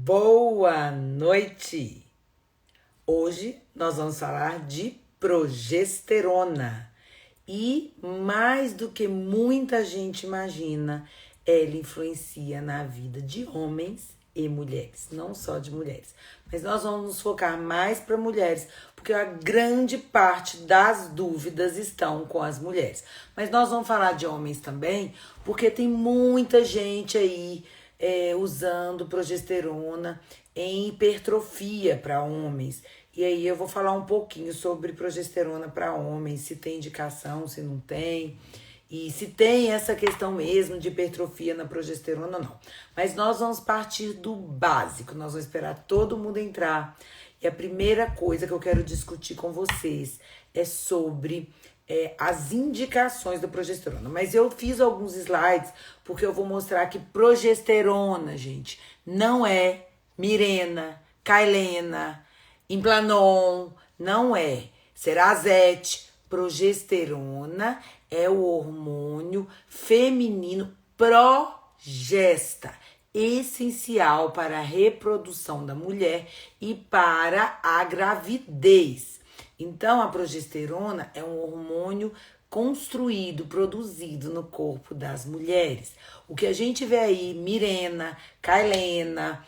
Boa noite! Hoje nós vamos falar de progesterona. E mais do que muita gente imagina, ela influencia na vida de homens e mulheres, não só de mulheres. Mas nós vamos nos focar mais para mulheres, porque a grande parte das dúvidas estão com as mulheres. Mas nós vamos falar de homens também, porque tem muita gente aí usando progesterona em hipertrofia para homens. E aí eu vou falar um pouquinho sobre progesterona para homens, se tem indicação, se não tem, e se tem essa questão mesmo de hipertrofia na progesterona ou não. Mas nós vamos partir do básico, nós vamos esperar todo mundo entrar. E a primeira coisa que eu quero discutir com vocês é sobre as indicações da progesterona. Mas eu fiz alguns slides porque eu vou mostrar que progesterona, gente, não é Mirena, Kailena, Implanon, não é Cerazete. Progesterona é o hormônio feminino progesta, essencial para a reprodução da mulher e para a gravidez. Então, a progesterona é um hormônio construído, produzido no corpo das mulheres. O que a gente vê aí, Mirena, Kailena,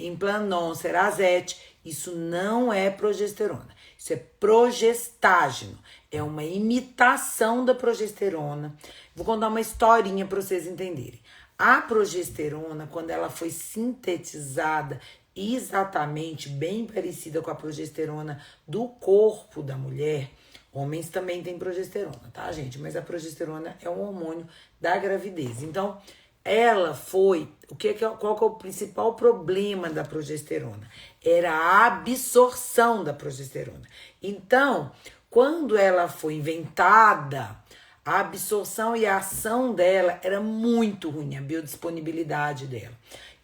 Implanon, Cerazete, isso não é progesterona. Isso é progestágeno. É uma imitação da progesterona. Vou contar uma historinha para vocês entenderem. A progesterona, quando ela foi sintetizada exatamente, bem parecida com a progesterona do corpo da mulher, homens também têm progesterona, tá, gente? Mas a progesterona é um hormônio da gravidez. Então, ela foi... Qual que é o principal problema da progesterona? Era a absorção da progesterona. Então, quando ela foi inventada, a absorção e a ação dela era muito ruim, a biodisponibilidade dela.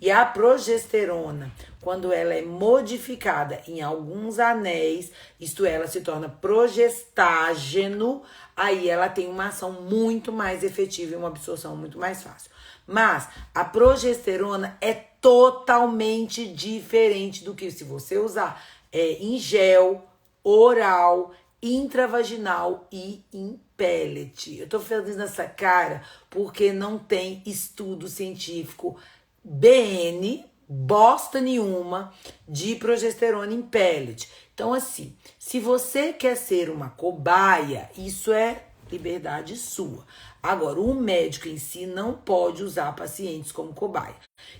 E a progesterona, quando ela é modificada em alguns anéis, isto é, ela se torna progestágeno, aí ela tem uma ação muito mais efetiva e uma absorção muito mais fácil. Mas a progesterona é totalmente diferente do que se você usar em gel, oral, intravaginal e em pellet. Eu tô fazendo essa cara porque não tem estudo científico BN, bosta nenhuma, de progesterona em pellet. Então, assim, se você quer ser uma cobaia, isso é liberdade sua. Agora, o médico em si não pode usar pacientes como cobaia.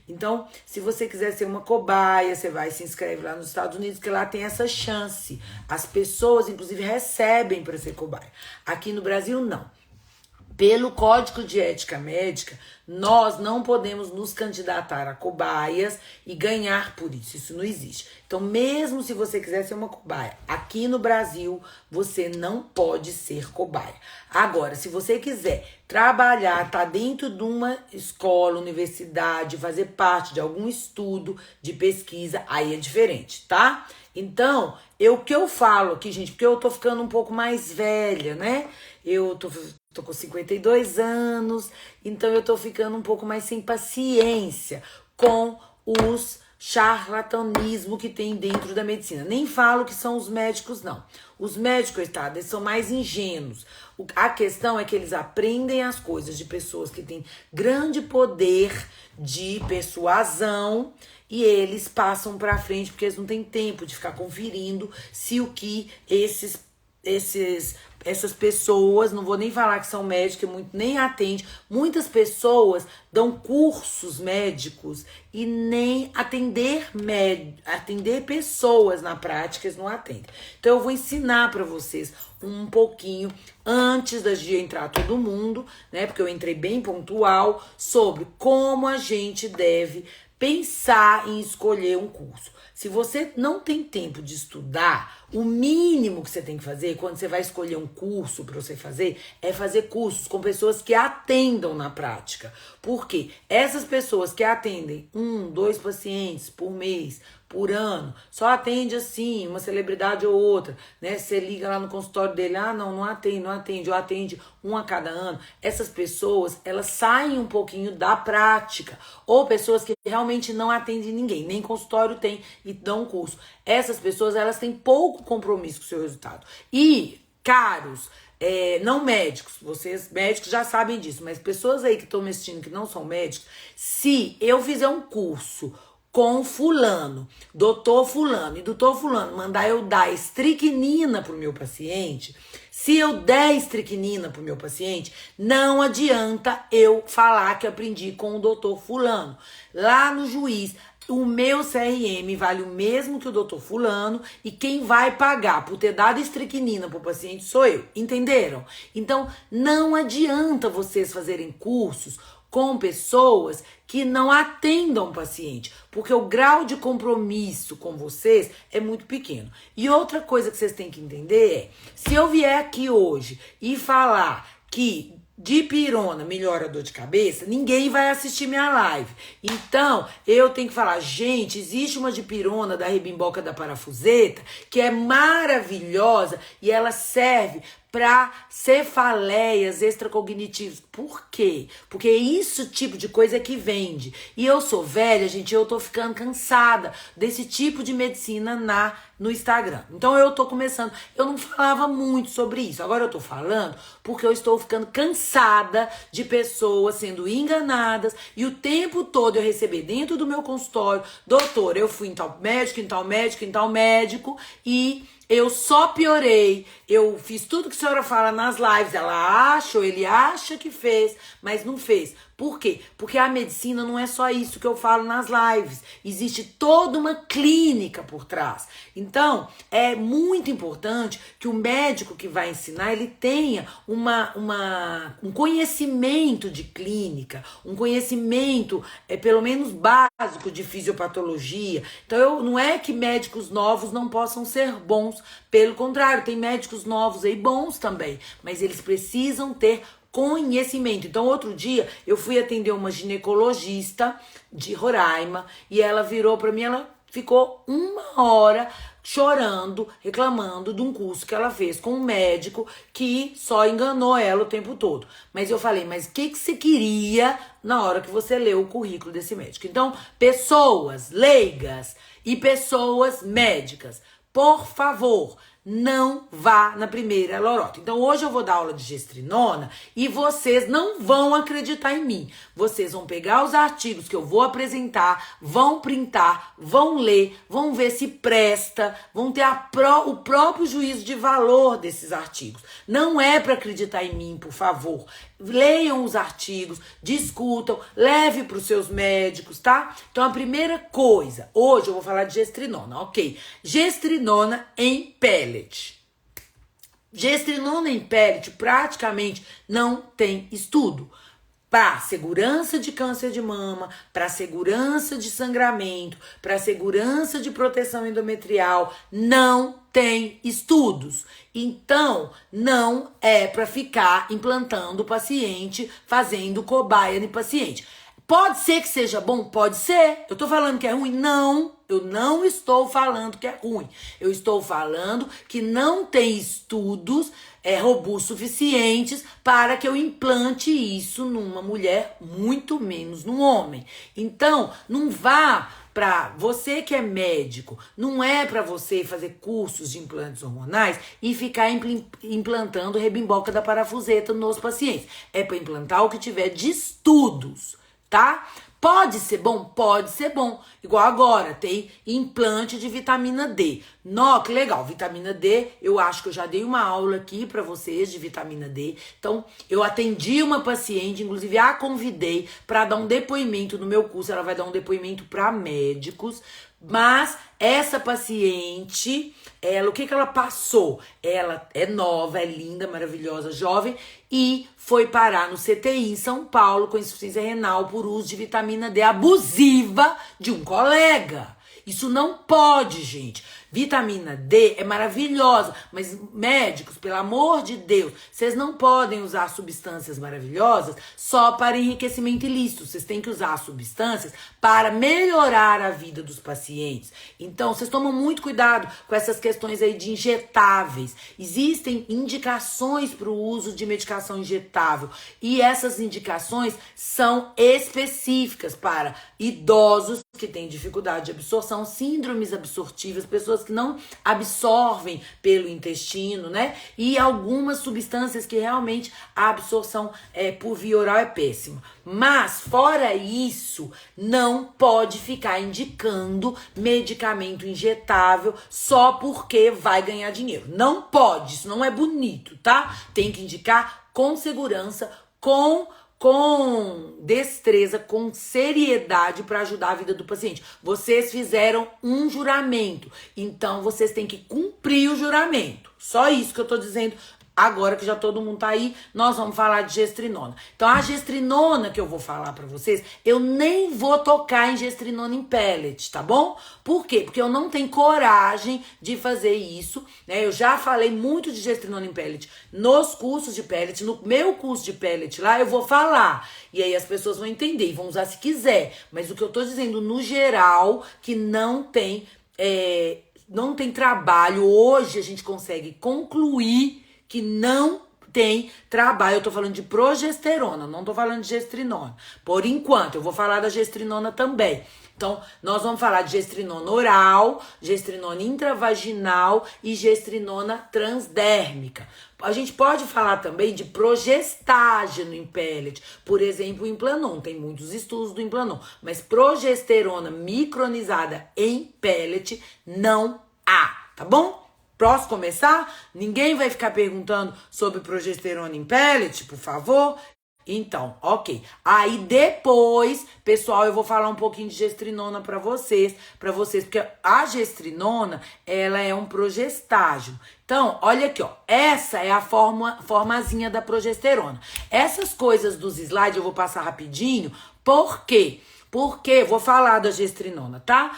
Então, se você quiser ser uma cobaia, você vai e se inscreve lá nos Estados Unidos, que lá tem essa chance. As pessoas, inclusive, recebem para ser cobaia. Aqui no Brasil, não. Pelo Código de Ética Médica, nós não podemos nos candidatar a cobaias e ganhar por isso. Isso não existe. Então, mesmo se você quiser ser uma cobaia, aqui no Brasil, você não pode ser cobaia. Agora, se você quiser trabalhar, tá dentro de uma escola, universidade, fazer parte de algum estudo de pesquisa, aí é diferente, tá? Então, o que eu falo aqui, gente, porque eu tô ficando um pouco mais velha, né? Eu tô com 52 anos, então eu tô ficando um pouco mais sem paciência com os charlatanismo que tem dentro da medicina. Nem falo que são os médicos, não. Os médicos, coitados, eles são mais ingênuos. A questão é que eles aprendem as coisas de pessoas que têm grande poder de persuasão e eles passam pra frente porque eles não têm tempo de ficar conferindo se o que essas pessoas, não vou nem falar que são médicos, nem atende. Muitas pessoas dão cursos médicos e nem atender pessoas na prática eles não atendem. Então eu vou ensinar para vocês um pouquinho antes de entrar todo mundo, né? Porque eu entrei bem pontual sobre como a gente deve pensar em escolher um curso. Se você não tem tempo de estudar, o mínimo que você tem que fazer quando você vai escolher um curso para você fazer, é fazer cursos com pessoas que atendam na prática. Por quê? Essas pessoas que atendem 1, 2 pacientes por mês, por ano, só atende assim, uma celebridade ou outra, né? Você liga lá no consultório dele, não atende, ou atende um a cada ano. Essas pessoas, elas saem um pouquinho da prática. Ou pessoas que realmente não atendem ninguém, nem consultório tem e dão curso. Essas pessoas, elas têm pouco compromisso com o seu resultado. E, caros, não médicos, vocês médicos já sabem disso, mas pessoas aí que estão me assistindo que não são médicos, se eu fizer um curso com fulano, doutor fulano, e doutor fulano mandar eu dar estricnina pro meu paciente, se eu der estricnina pro meu paciente, não adianta eu falar que aprendi com o doutor fulano. Lá no juiz, o meu CRM vale o mesmo que o doutor fulano e quem vai pagar por ter dado estricnina pro paciente sou eu, entenderam? Então, não adianta vocês fazerem cursos com pessoas que não atendam o paciente, porque o grau de compromisso com vocês é muito pequeno. E outra coisa que vocês têm que entender é, se eu vier aqui hoje e falar que dipirona melhora a dor de cabeça, ninguém vai assistir minha live. Então, eu tenho que falar, gente, existe uma dipirona da rebimboca da parafuseta que é maravilhosa e ela serve para cefaleias extracognitivas. Por quê? Porque esse tipo de coisa é que vende. E eu sou velha, gente, eu tô ficando cansada desse tipo de medicina no Instagram. Então eu tô começando. Eu não falava muito sobre isso. Agora eu tô falando porque eu estou ficando cansada de pessoas sendo enganadas e o tempo todo eu receber dentro do meu consultório, doutor, eu fui em tal médico, em tal médico, em tal médico e eu só piorei, eu fiz tudo que a senhora fala nas lives, ela acha ou ele acha que fez, mas não fez. Por quê? Porque a medicina não é só isso que eu falo nas lives. Existe toda uma clínica por trás. Então, é muito importante que o médico que vai ensinar, ele tenha um conhecimento de clínica, um conhecimento, pelo menos básico, de fisiopatologia. Então, não é que médicos novos não possam ser bons. Pelo contrário, tem médicos novos aí bons também, mas eles precisam ter conhecimento. Então, outro dia, eu fui atender uma ginecologista de Roraima e ela virou pra mim, ela ficou 1 hora chorando, reclamando de um curso que ela fez com um médico que só enganou ela o tempo todo. Mas eu falei, mas o que você queria na hora que você leu o currículo desse médico? Então, pessoas leigas e pessoas médicas, por favor, não vá na primeira lorota. Então hoje eu vou dar aula de gestrinona e vocês não vão acreditar em mim. Vocês vão pegar os artigos que eu vou apresentar, vão printar, vão ler, vão ver se presta, vão ter o próprio juízo de valor desses artigos. Não é para acreditar em mim, por favor. Leiam os artigos, discutam, leve para os seus médicos, tá? Então a primeira coisa, hoje eu vou falar de gestrinona, ok? Gestrinona em pellet. Gestrinona em pellet praticamente não tem estudo. Para segurança de câncer de mama, para segurança de sangramento, para segurança de proteção endometrial, não tem estudos. Então, não é para ficar implantando o paciente, fazendo cobaia no paciente. Pode ser que seja bom? Pode ser. Eu tô falando que é ruim? Não. Eu não estou falando que é ruim. Eu estou falando que não tem estudos robustos suficientes para que eu implante isso numa mulher, muito menos num homem. Então, não vá para você que é médico, não é para você fazer cursos de implantes hormonais e ficar implantando rebimboca da parafuseta nos pacientes. É para implantar o que tiver de estudos, tá? Pode ser bom? Pode ser bom. Igual agora, tem implante de vitamina D. Nó, que legal. Vitamina D, eu acho que eu já dei uma aula aqui pra vocês de vitamina D. Então, eu atendi uma paciente, inclusive a convidei pra dar um depoimento no meu curso. Ela vai dar um depoimento pra médicos. Mas essa paciente, o que ela passou? Ela é nova, é linda, maravilhosa, jovem e foi parar no CTI em São Paulo com insuficiência renal por uso de vitamina D abusiva de um colega. Isso não pode, gente. Vitamina D é maravilhosa, mas médicos, pelo amor de Deus, vocês não podem usar substâncias maravilhosas só para enriquecimento ilícito. Vocês têm que usar substâncias para melhorar a vida dos pacientes. Então, vocês tomam muito cuidado com essas questões aí de injetáveis. Existem indicações para o uso de medicação injetável e essas indicações são específicas para idosos que têm dificuldade de absorção, síndromes absortivas, pessoas que não absorvem pelo intestino, né? E algumas substâncias que realmente a absorção por via oral é péssima. Mas, fora isso, não pode ficar indicando medicamento injetável só porque vai ganhar dinheiro. Não pode, isso não é bonito, tá? Tem que indicar com segurança, com destreza, com seriedade para ajudar a vida do paciente. Vocês fizeram um juramento, então vocês têm que cumprir o juramento. Só isso que eu tô dizendo. Agora que já todo mundo tá aí, nós vamos falar de gestrinona. Então, a gestrinona que eu vou falar pra vocês, eu nem vou tocar em gestrinona em pellet, tá bom? Por quê? Porque eu não tenho coragem de fazer isso, né? Eu já falei muito de gestrinona em pellet nos cursos de pellet, no meu curso de pellet lá, eu vou falar. E aí as pessoas vão entender e vão usar se quiser. Mas o que eu tô dizendo, no geral, que não tem trabalho, hoje a gente consegue concluir que não tem trabalho. Eu tô falando de progesterona, não tô falando de gestrinona. Por enquanto, eu vou falar da gestrinona também. Então, nós vamos falar de gestrinona oral, gestrinona intravaginal e gestrinona transdérmica. A gente pode falar também de progestágeno em pellet, por exemplo, o Implanon. Tem muitos estudos do Implanon, mas progesterona micronizada em pellet não há, tá bom? Posso começar? Ninguém vai ficar perguntando sobre progesterona em pellet, por favor? Então, ok. Aí depois, pessoal, eu vou falar um pouquinho de gestrinona pra vocês, porque a gestrinona, ela é um progestágeno. Então, olha aqui, ó. Essa é a formazinha da progesterona. Essas coisas dos slides eu vou passar rapidinho, por quê? Porque, vou falar da gestrinona, tá?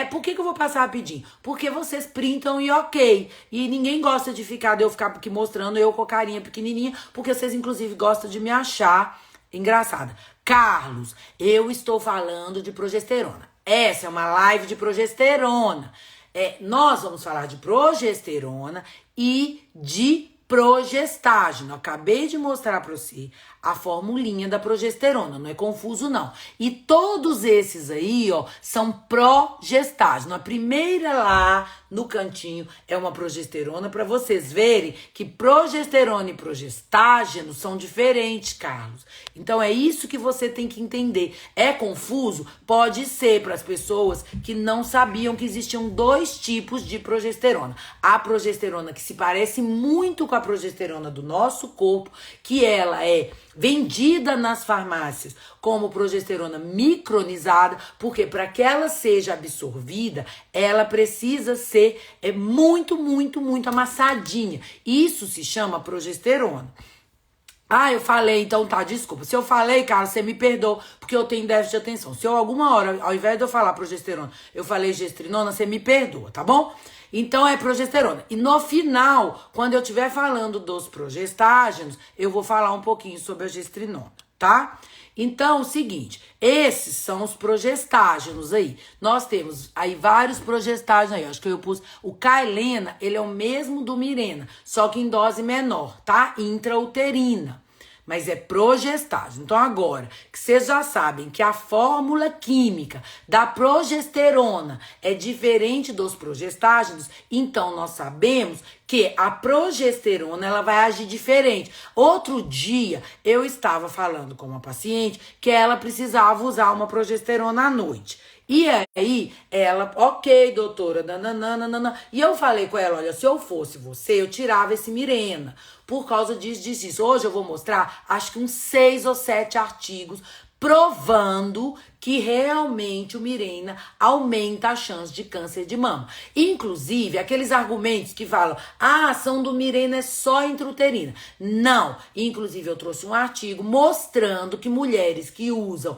Por que eu vou passar rapidinho? Porque vocês printam e ok. E ninguém gosta de eu ficar aqui mostrando eu com a carinha pequenininha, porque vocês, inclusive, gostam de me achar engraçada. Carlos, eu estou falando de progesterona. Essa é uma live de progesterona. Nós vamos falar de progesterona e de progestágeno. Acabei de mostrar para você a formulinha da progesterona, não é confuso não. E todos esses aí, ó, são progestágeno. A primeira lá no cantinho é uma progesterona para vocês verem que progesterona e progestágeno são diferentes, Carlos. Então é isso que você tem que entender. É confuso? Pode ser para as pessoas que não sabiam que existiam dois tipos de progesterona. A progesterona que se parece muito com a progesterona do nosso corpo, que ela é vendida nas farmácias como progesterona micronizada, porque para que ela seja absorvida, ela precisa ser muito, muito, muito amassadinha. Isso se chama progesterona. Ah, eu falei, então tá, desculpa. Se eu falei, cara, você me perdoa, porque eu tenho déficit de atenção. Se eu alguma hora, ao invés de eu falar progesterona, eu falei gestrinona, você me perdoa, tá bom? Então é progesterona. E no final, quando eu estiver falando dos progestágenos, eu vou falar um pouquinho sobre a gestrinona, tá? Então, o seguinte, esses são os progestágenos aí. Nós temos aí vários progestágenos aí. Acho que eu pus o Cailena, ele é o mesmo do Mirena, só que em dose menor, tá? Intrauterina. Mas é progestágeno. Então agora que vocês já sabem que a fórmula química da progesterona é diferente dos progestágenos, então nós sabemos que a progesterona ela vai agir diferente. Outro dia eu estava falando com uma paciente que ela precisava usar uma progesterona à noite. E aí, ela, ok, doutora, nananana. E eu falei com ela, olha, se eu fosse você, eu tirava esse Mirena. Por causa disso. Hoje eu vou mostrar, acho que uns 6 ou 7 artigos provando que realmente o Mirena aumenta a chance de câncer de mama. Inclusive, aqueles argumentos que falam, a ação do Mirena é só intrauterina. Não. Inclusive, eu trouxe um artigo mostrando que mulheres que usam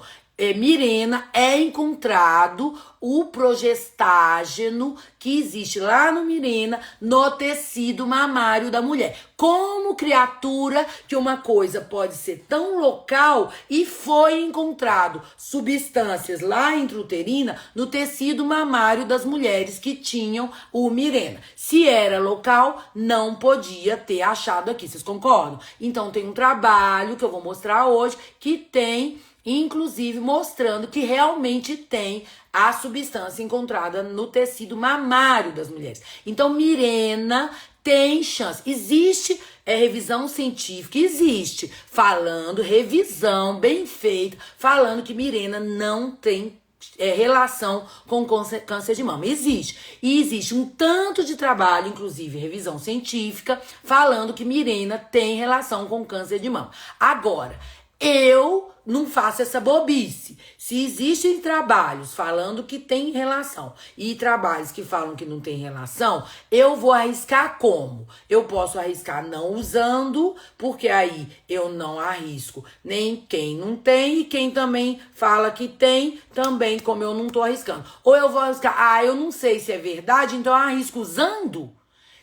Mirena, é encontrado o progestágeno que existe lá no Mirena, no tecido mamário da mulher. Como criatura que uma coisa pode ser tão local e foi encontrado substâncias lá intrauterina no tecido mamário das mulheres que tinham o Mirena. Se era local, não podia ter achado aqui, vocês concordam? Então tem um trabalho que eu vou mostrar hoje que tem, inclusive, mostrando que realmente tem a substância encontrada no tecido mamário das mulheres. Então, Mirena tem chance. Existe revisão científica, existe, falando, revisão bem feita, falando que Mirena não tem relação com câncer de mama. Existe. E existe um tanto de trabalho, inclusive revisão científica, falando que Mirena tem relação com câncer de mama. Agora, eu não faço essa bobice. Se existem trabalhos falando que tem relação e trabalhos que falam que não tem relação, eu vou arriscar como? Eu posso arriscar não usando, porque aí eu não arrisco nem quem não tem e quem também fala que tem, também como eu não tô arriscando. Ou eu vou arriscar, eu não sei se é verdade, então eu arrisco usando.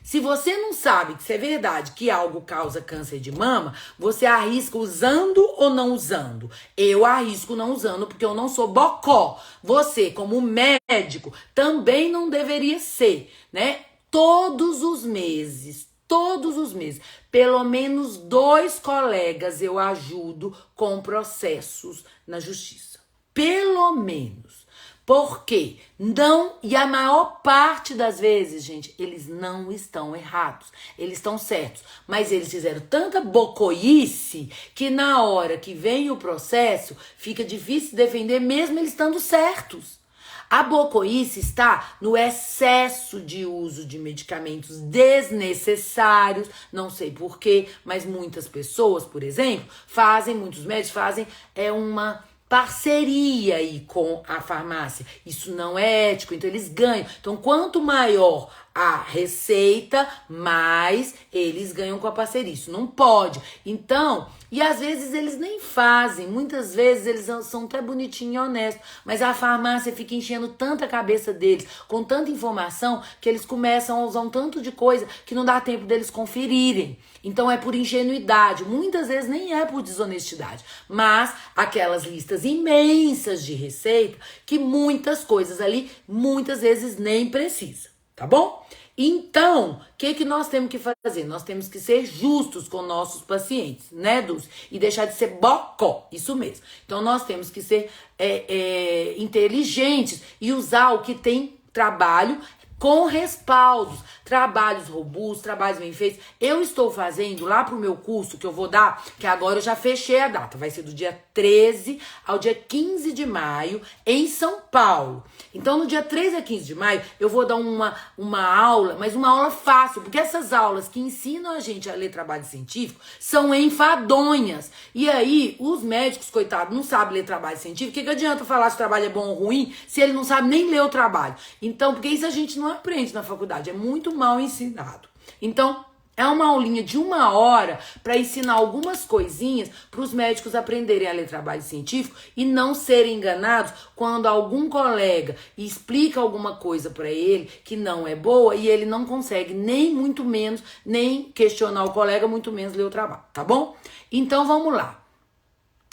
Se você não sabe que isso é verdade, que algo causa câncer de mama, você arrisca usando ou não usando? Eu arrisco não usando porque eu não sou bocó. Você, como médico, também não deveria ser, né? Todos os meses, pelo menos 2 colegas eu ajudo com processos na justiça. Pelo menos. Por quê? Não, e a maior parte das vezes, gente, eles não estão errados. Eles estão certos. Mas eles fizeram tanta bocoice que na hora que vem o processo, fica difícil defender mesmo eles estando certos. A bocoice está no excesso de uso de medicamentos desnecessários, não sei porquê, mas muitas pessoas, por exemplo, muitos médicos fazem uma parceria aí com a farmácia. Isso não é ético, então eles ganham. Então, quanto maior a receita, mais eles ganham com a parceria. Isso não pode. Então, e às vezes eles nem fazem. Muitas vezes eles são até bonitinhos e honestos. Mas a farmácia fica enchendo tanta cabeça deles, com tanta informação, que eles começam a usar um tanto de coisa que não dá tempo deles conferirem. Então é por ingenuidade. Muitas vezes nem é por desonestidade. Mas aquelas listas imensas de receita, que muitas coisas ali, muitas vezes nem precisa. Tá bom? Então, o que nós temos que fazer? Nós temos que ser justos com nossos pacientes, né, Dulce? E deixar de ser bocó, isso mesmo. Então, nós temos que ser inteligentes e usar o que tem trabalho com respaldos, trabalhos robustos, trabalhos bem feitos. Eu estou fazendo lá pro meu curso que eu vou dar, que agora eu já fechei a data, vai ser do dia 13 ao dia 15 de maio em São Paulo. Então no dia 13 a 15 de maio eu vou dar uma aula, mas uma aula fácil, porque essas aulas que ensinam a gente a ler trabalho científico são enfadonhas. E aí os médicos, coitados, não sabem ler trabalho científico. O que adianta falar se o trabalho é bom ou ruim se ele não sabe nem ler o trabalho? Então, porque isso a gente não aprende na faculdade, é muito mal ensinado. Então, é uma aulinha de 1 hora para ensinar algumas coisinhas para os médicos aprenderem a ler trabalho científico e não serem enganados quando algum colega explica alguma coisa para ele que não é boa e ele não consegue nem muito menos, nem questionar o colega, muito menos ler o trabalho, tá bom? Então, vamos lá.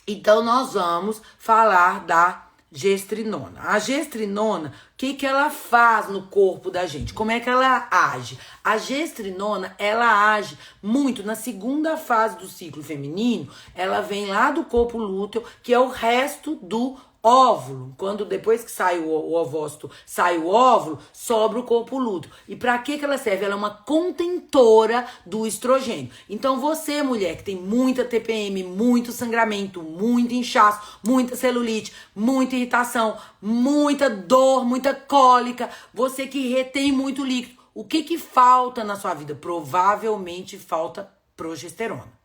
Então, nós vamos falar da gestrinona. A gestrinona, o que ela faz no corpo da gente? Como é que ela age? A gestrinona, ela age muito na segunda fase do ciclo feminino. Ela vem lá do corpo lúteo, que é o resto do óvulo. Quando depois que sai o ovócito, sai o óvulo, sobra o corpo lúteo. E para que ela serve? Ela é uma contentora do estrogênio. Então você, mulher, que tem muita TPM, muito sangramento, muito inchaço, muita celulite, muita irritação, muita dor, muita cólica, você que retém muito líquido, o que falta na sua vida? Provavelmente falta progesterona.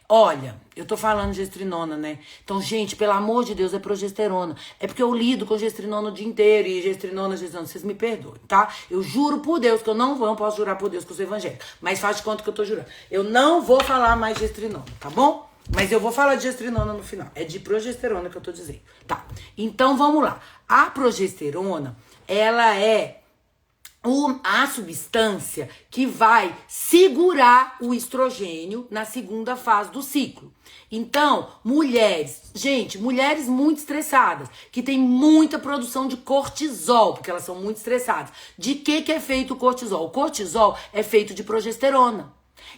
Olha, eu tô falando de gestrinona, né? Então, gente, pelo amor de Deus, é progesterona. É porque eu lido com gestrinona o dia inteiro e gestrinona, vocês me perdoem, tá? Eu juro por Deus que eu não posso jurar por Deus que eu sou evangélica. Mas faz de conta que eu tô jurando. Eu não vou falar mais gestrinona, tá bom? Mas eu vou falar de gestrinona no final. É de progesterona que eu tô dizendo. Tá. Então vamos lá. A progesterona, ela é a substância que vai segurar o estrogênio na segunda fase do ciclo. Então, mulheres, gente, mulheres muito estressadas, que tem muita produção de cortisol, porque elas são muito estressadas. De que é feito o cortisol? O cortisol é feito de progesterona.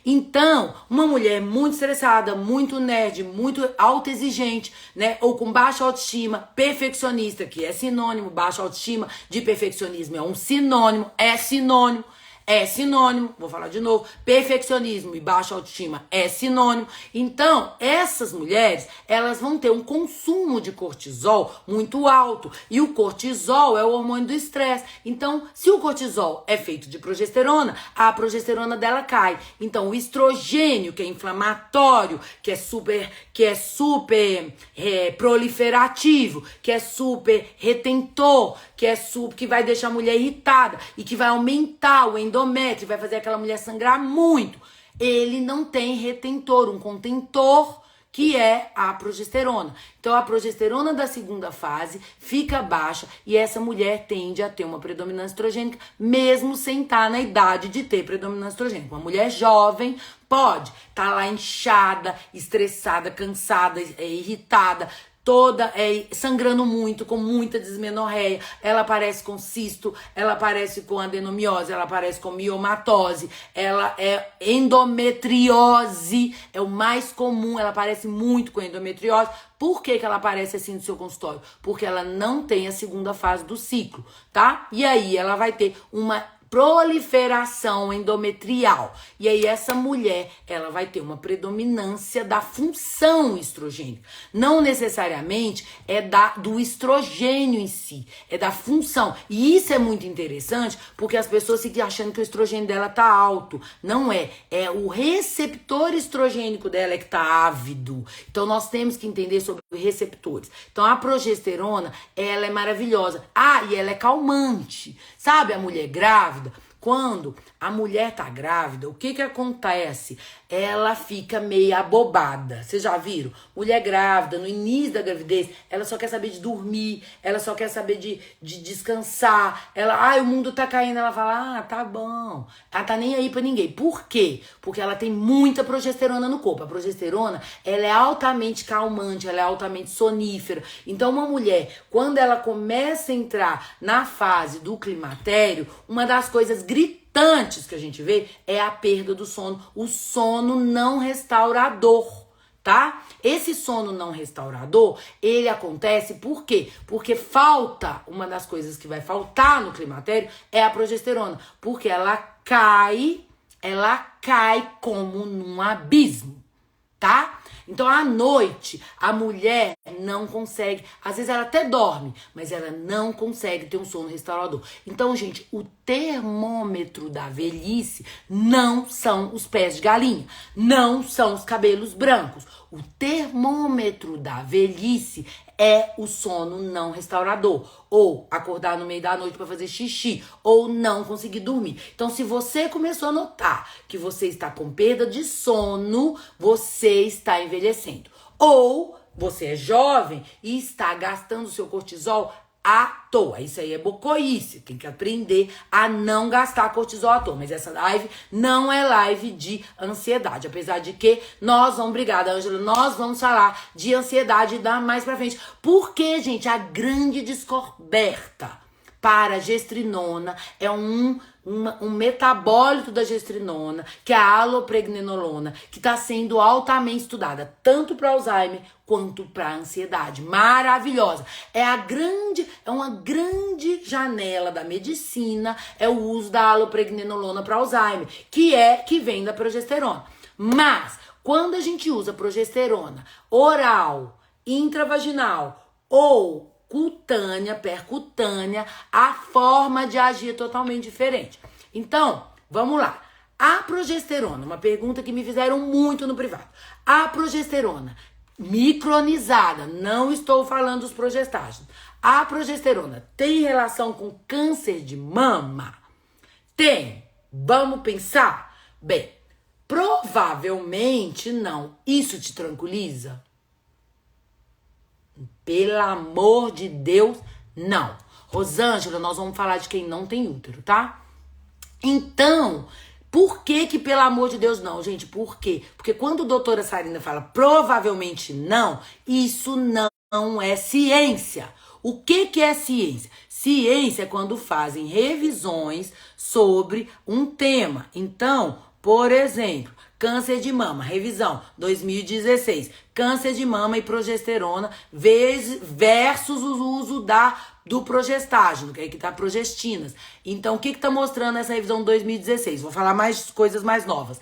Então, uma mulher muito estressada, muito nerd, muito autoexigente, né? Ou com baixa autoestima, perfeccionista, que é sinônimo, baixa autoestima de perfeccionismo é sinônimo, vou falar de novo, perfeccionismo e baixa autoestima é sinônimo. Então, essas mulheres, elas vão ter um consumo de cortisol muito alto. E o cortisol é o hormônio do estresse. Então, se o cortisol é feito de progesterona, a progesterona dela cai. Então, o estrogênio, que é inflamatório, que é super proliferativo, que é super retentor, que vai deixar a mulher irritada e que vai aumentar o endométrio, vai fazer aquela mulher sangrar muito. Ele não tem retentor, um contentor, que é a progesterona. Então, a progesterona da segunda fase fica baixa e essa mulher tende a ter uma predominância estrogênica, mesmo sem estar na idade de ter predominância estrogênica. Uma mulher jovem pode estar lá inchada, estressada, cansada, irritada, toda sangrando muito, com muita dismenorreia, ela aparece com cisto, ela aparece com adenomiose, ela aparece com miomatose, ela é endometriose, é o mais comum, ela aparece muito com endometriose. Por que ela aparece assim no seu consultório? Porque ela não tem a segunda fase do ciclo, tá? E aí ela vai ter uma proliferação endometrial. E aí essa mulher, ela vai ter uma predominância da função estrogênica. Não necessariamente é do estrogênio em si, é da função. E isso é muito interessante, porque as pessoas ficam achando que o estrogênio dela tá alto. Não é. É o receptor estrogênico dela é que tá ávido. Então nós temos que entender sobre receptores. Então a progesterona, ela é maravilhosa. Ah, e ela é calmante. Sabe a mulher grávida? Quando a mulher tá grávida, o que acontece? Ela fica meio abobada. Vocês já viram? Mulher grávida, no início da gravidez, ela só quer saber de dormir, ela só quer saber de descansar. O mundo tá caindo, ela fala, tá bom. Ela tá nem aí pra ninguém. Por quê? Porque ela tem muita progesterona no corpo. A progesterona, ela é altamente calmante, ela é altamente sonífera. Então, uma mulher, quando ela começa a entrar na fase do climatério, uma das coisas gritantes que a gente vê é a perda do sono, o sono não restaurador, tá? Esse sono não restaurador, ele acontece por quê? Porque uma das coisas que vai faltar no climatério é a progesterona, porque ela cai como num abismo, tá? Então, à noite, a mulher não consegue, às vezes ela até dorme, mas ela não consegue ter um sono restaurador. Então, gente, o termômetro da velhice não são os pés de galinha, não são os cabelos brancos. O termômetro da velhice é o sono não restaurador, ou acordar no meio da noite para fazer xixi, ou não conseguir dormir. Então, se você começou a notar que você está com perda de sono, você está envelhecendo. Ou você é jovem e está gastando seu cortisol à toa. Isso aí é bocoice. Tem que aprender a não gastar cortisol à toa. Mas essa live não é live de ansiedade. Apesar de que obrigada, Ângela, nós vamos falar de ansiedade mais pra frente. Porque, gente, a grande descoberta para a gestrinona é um metabólito da gestrinona, que é a alopregnenolona, que está sendo altamente estudada, tanto para Alzheimer quanto para ansiedade. Maravilhosa. É uma grande janela da medicina, é o uso da alopregnenolona para Alzheimer, que vem da progesterona. Mas, quando a gente usa progesterona oral, intravaginal ou cutânea, percutânea, a forma de agir é totalmente diferente. Então, vamos lá. A progesterona, uma pergunta que me fizeram muito no privado. A progesterona micronizada, não estou falando dos progestágenos. A progesterona tem relação com câncer de mama? Tem. Vamos pensar? Bem, Provavelmente não. Isso te tranquiliza? Pelo amor de Deus, não. Rosângela, nós vamos falar de quem não tem útero, tá? Então, por que pelo amor de Deus não, gente? Por quê? Porque quando a doutora Sarina fala provavelmente não, isso não é ciência. O que é ciência? Ciência é quando fazem revisões sobre um tema. Então, por exemplo, câncer de mama, revisão 2016. Câncer de mama e progesterona versus o uso do progestágeno, que é que tá progestinas. Então, o que tá mostrando essa revisão 2016? Vou falar mais coisas mais novas.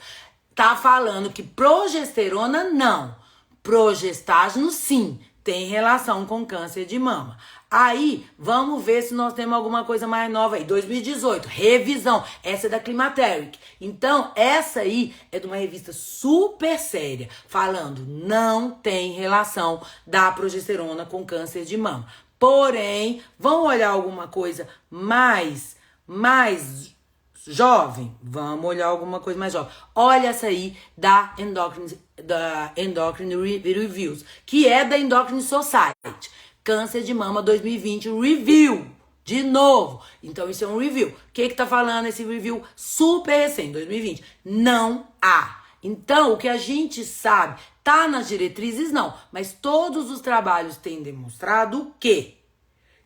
Tá falando que progesterona não, progestágeno sim, tem relação com câncer de mama. Aí, vamos ver se nós temos alguma coisa mais nova aí. 2018, revisão. Essa é da Climateric. Então, essa aí é de uma revista super séria, falando não tem relação da progesterona com câncer de mama. Porém, vamos olhar alguma coisa mais jovem? Vamos olhar alguma coisa mais jovem. Olha essa aí da Endocrine Reviews, que é da Endocrine Society. Câncer de mama 2020 Review. De novo. Então, isso é um review. O que tá falando esse review super recente, 2020? Não há. Então, o que a gente sabe, tá nas diretrizes? Não. Mas todos os trabalhos têm demonstrado o quê?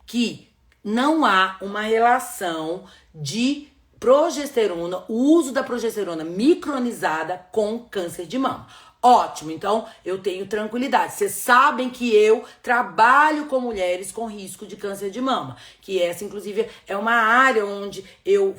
Que não há uma relação de progesterona, o uso da progesterona micronizada com câncer de mama. Ótimo, então eu tenho tranquilidade. Vocês sabem que eu trabalho com mulheres com risco de câncer de mama, que essa inclusive é uma área onde eu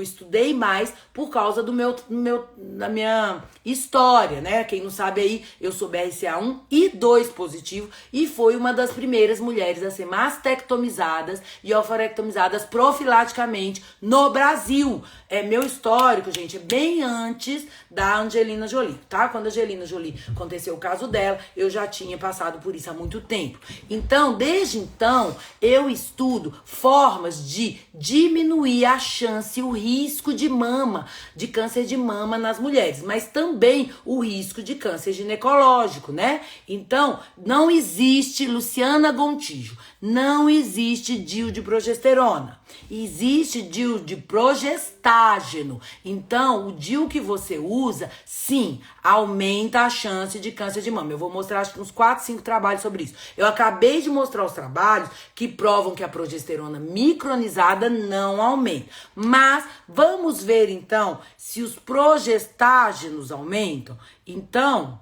estudei mais por causa da minha história, né? Quem não sabe aí, eu sou BRCA1 e 2 positivo e fui uma das primeiras mulheres a ser mastectomizadas e ovarectomizadas profilaticamente no Brasil. É meu histórico, gente, é bem antes da Angelina Jolie, tá? Quando a Angelina Jolie aconteceu o caso dela, eu já tinha passado por isso há muito tempo. Então, desde então, eu estudo formas de diminuir a chance, o risco de mama, de câncer de mama nas mulheres, mas também o risco de câncer ginecológico, né? Então, não existe, Luciana Gontijo, não existe DIU de progesterona. Existe DIU de progestágeno. Então, o DIU que você usa, sim, aumenta a chance de câncer de mama. Eu vou mostrar acho que uns 4, 5 trabalhos sobre isso. Eu acabei de mostrar os trabalhos que provam que a progesterona micronizada não aumenta. Mas vamos ver então se os progestágenos aumentam. Então,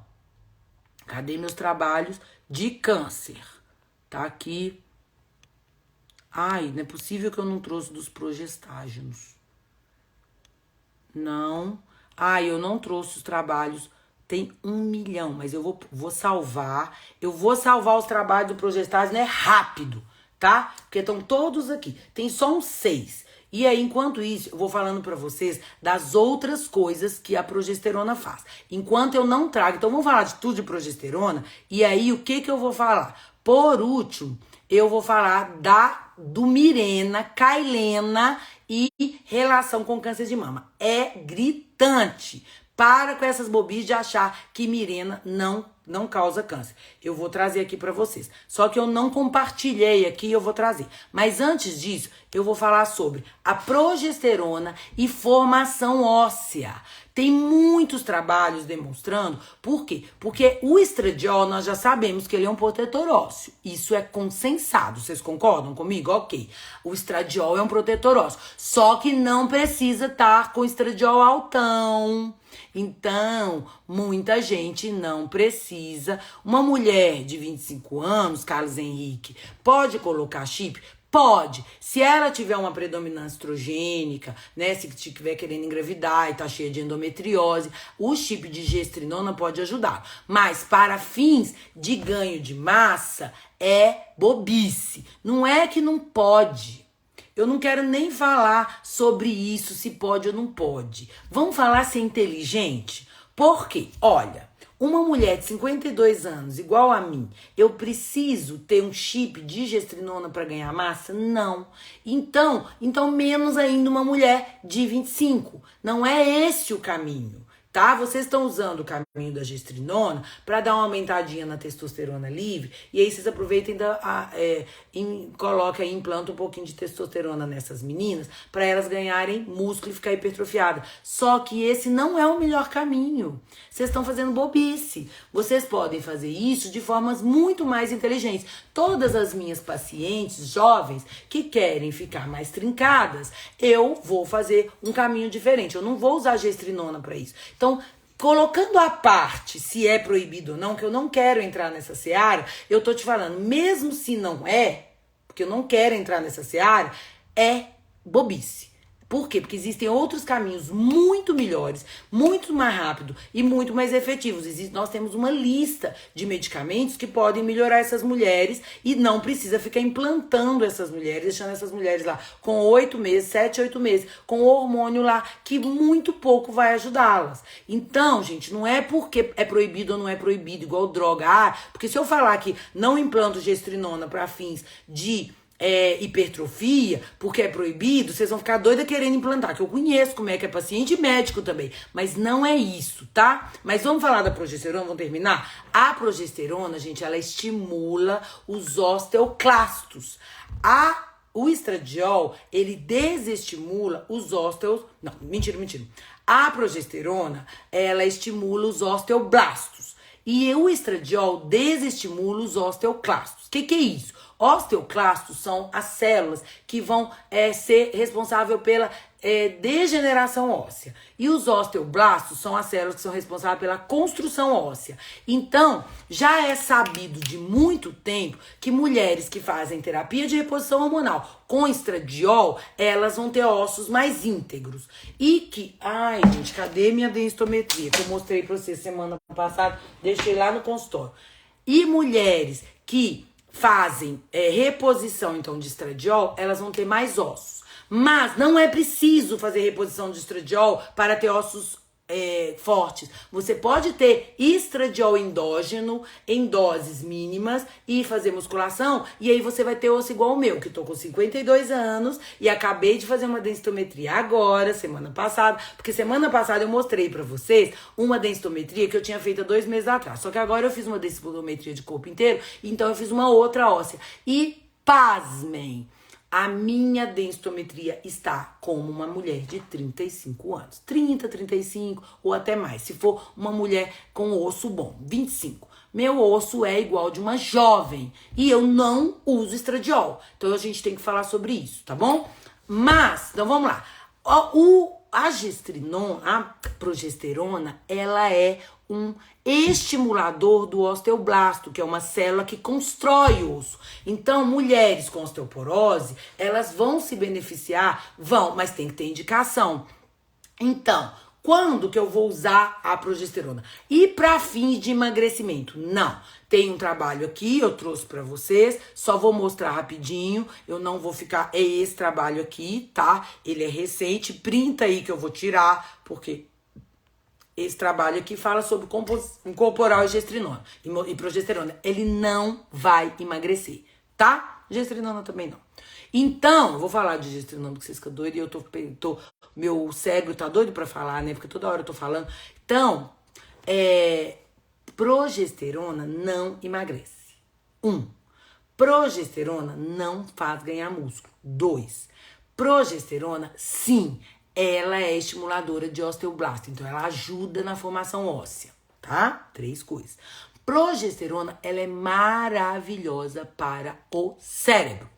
cadê meus trabalhos de câncer? Tá aqui. Ai, não é possível que eu não trouxe dos progestágenos. Não. Ai, eu não trouxe os trabalhos. Tem 1 milhão, mas eu vou salvar. Eu vou salvar os trabalhos do progestágeno, rápido, tá? Porque estão todos aqui. Tem só uns 6. E aí, enquanto isso, eu vou falando pra vocês das outras coisas que a progesterona faz. Enquanto eu não trago. Então, vamos falar de tudo de progesterona. E aí, o que eu vou falar? Por último, eu vou falar do Mirena, Kailena e relação com câncer de mama. É gritante. Para com essas bobias de achar que Mirena não causa câncer. Eu vou trazer aqui para vocês. Só que eu não compartilhei aqui, eu vou trazer. Mas antes disso, eu vou falar sobre a progesterona e formação óssea. Tem muitos trabalhos demonstrando. Por quê? Porque o estradiol, nós já sabemos que ele é um protetor ósseo. Isso é consensado. Vocês concordam comigo? Ok. O estradiol é um protetor ósseo. Só que não precisa estar com estradiol altão. Então, muita gente não precisa. Uma mulher de 25 anos, Carlos Henrique, pode colocar chip? Pode. Se ela tiver uma predominância estrogênica, né, se estiver querendo engravidar e tá cheia de endometriose, o chip de gestrinona pode ajudar. Mas para fins de ganho de massa, é bobice. Não é que não pode. Eu não quero nem falar sobre isso, se pode ou não pode. Vamos falar se é inteligente? Por quê? Olha, uma mulher de 52 anos, igual a mim, eu preciso ter um chip de gestrinona para ganhar massa? Não. Então, menos ainda uma mulher de 25. Não é esse o caminho. tá? Vocês estão usando o caminho da gestrinona para dar uma aumentadinha na testosterona livre, e aí vocês aproveitam e colocam aí, implantam um pouquinho de testosterona nessas meninas, para elas ganharem músculo e ficar hipertrofiada. Só que esse não é o melhor caminho. Vocês estão fazendo bobice. Vocês podem fazer isso de formas muito mais inteligentes. Todas as minhas pacientes jovens que querem ficar mais trincadas, eu vou fazer um caminho diferente. Eu não vou usar gestrinona para isso. Então, colocando à parte se é proibido ou não, que eu não quero entrar nessa seara, eu tô te falando, mesmo se não é, porque eu não quero entrar nessa seara, é bobice. Por quê? Porque existem outros caminhos muito melhores, muito mais rápidos e muito mais efetivos. Nós temos uma lista de medicamentos que podem melhorar essas mulheres e não precisa ficar implantando essas mulheres, deixando essas mulheres lá com 8 meses, 7, 8 meses, com o hormônio lá, que muito pouco vai ajudá-las. Então, gente, não é porque é proibido ou não é proibido, igual droga. Porque se eu falar que não implanto gestrinona para fins de hipertrofia, porque é proibido, vocês vão ficar doida querendo implantar, que eu conheço como é que é paciente médico também, mas não é isso, tá? Mas vamos falar da progesterona, vamos terminar? A progesterona, gente, ela estimula os osteoclastos. O estradiol, ele desestimula os ósteos... Não, mentira. A progesterona, ela estimula os osteoblastos. E o estradiol desestimula os osteoclastos. O que é isso? Osteoclastos são as células que vão ser responsáveis pela degeneração óssea. E os osteoblastos são as células que são responsáveis pela construção óssea. Então, já é sabido de muito tempo que mulheres que fazem terapia de reposição hormonal com estradiol, elas vão ter ossos mais íntegros. E que... Ai, gente, cadê minha densitometria? Que eu mostrei pra vocês semana passada, deixei lá no consultório. E mulheres que fazem reposição, então, de estradiol, elas vão ter mais ossos. Mas não é preciso fazer reposição de estradiol para ter ossos fortes. Você pode ter estradiol endógeno em doses mínimas e fazer musculação, e aí você vai ter osso igual o meu, que tô com 52 anos e acabei de fazer uma densitometria agora, semana passada, porque semana passada eu mostrei pra vocês uma densitometria que eu tinha feito há 2 meses atrás, só que agora eu fiz uma densitometria de corpo inteiro, então eu fiz uma outra óssea. E pasmem, a minha densitometria está como uma mulher de 35 anos. 30, 35 ou até mais. Se for uma mulher com osso bom, 25. Meu osso é igual de uma jovem. E eu não uso estradiol. Então a gente tem que falar sobre isso, tá bom? Mas, então vamos lá. A progesterona, ela é um estimulador do osteoblasto, que é uma célula que constrói o osso. Então, mulheres com osteoporose, elas vão se beneficiar? Vão, mas tem que ter indicação. Então, quando que eu vou usar a progesterona? E para fins de emagrecimento? Não. Tem um trabalho aqui, eu trouxe para vocês, só vou mostrar rapidinho, eu não vou ficar... É esse trabalho aqui, tá? Ele é recente, printa aí que eu vou tirar, porque... Esse trabalho aqui fala sobre incorporar gestrinona e progesterona. Ele não vai emagrecer, tá? Gestrinona também não. Então, eu vou falar de gestrinona porque vocês ficam doidos e meu cérebro tá doido pra falar, né? Porque toda hora eu tô falando. Então, progesterona não emagrece. 1. Progesterona não faz ganhar músculo. 2. Progesterona, sim, ela é estimuladora de osteoblasto, então ela ajuda na formação óssea, tá? 3 coisas. Progesterona, ela é maravilhosa para o cérebro.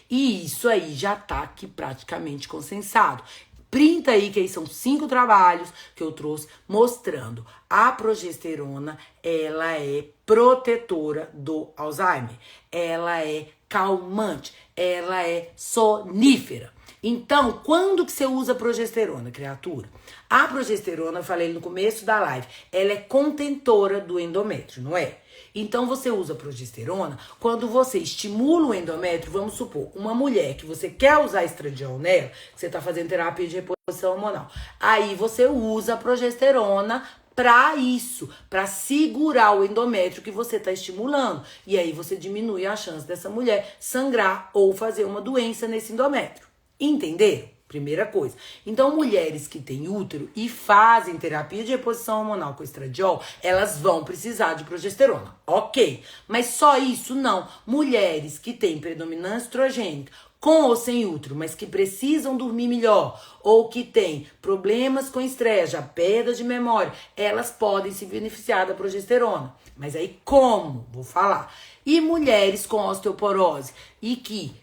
E isso aí já tá aqui praticamente consensado. Printa aí, que aí são 5 trabalhos que eu trouxe mostrando. A progesterona, ela é protetora do Alzheimer. Ela é calmante. Ela é sonífera. Então, quando que você usa progesterona, criatura? A progesterona, eu falei no começo da live, ela é contentora do endométrio, não é? Então, você usa progesterona quando você estimula o endométrio, vamos supor, uma mulher que você quer usar estradiol nela, que você tá fazendo terapia de reposição hormonal. Aí, você usa a progesterona para isso, para segurar o endométrio que você tá estimulando. E aí, você diminui a chance dessa mulher sangrar ou fazer uma doença nesse endométrio. Entenderam? Primeira coisa. Então, mulheres que têm útero e fazem terapia de reposição hormonal com estradiol, elas vão precisar de progesterona. Ok. Mas só isso não. Mulheres que têm predominância estrogênica, com ou sem útero, mas que precisam dormir melhor, ou que têm problemas com estresse, a perda de memória, elas podem se beneficiar da progesterona. Mas aí como? Vou falar. E mulheres com osteoporose e que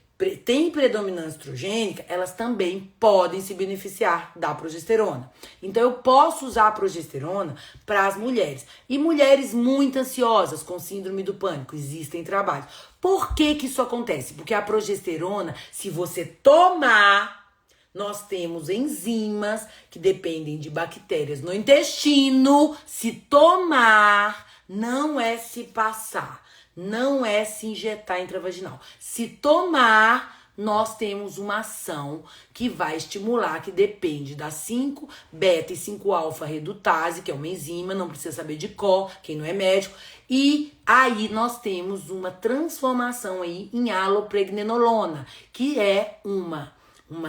têm predominância estrogênica, elas também podem se beneficiar da progesterona. Então, eu posso usar a progesterona para as mulheres. E mulheres muito ansiosas, com síndrome do pânico, existem trabalhos. Por que que isso acontece? Porque a progesterona, se você tomar, nós temos enzimas que dependem de bactérias no intestino. Se tomar, não é se passar. Não é se injetar intravaginal. Se tomar, nós temos uma ação que vai estimular, que depende da 5-beta e 5-alfa redutase, que é uma enzima, não precisa saber de cor, quem não é médico. E aí nós temos uma transformação aí em alopregnenolona, que é uma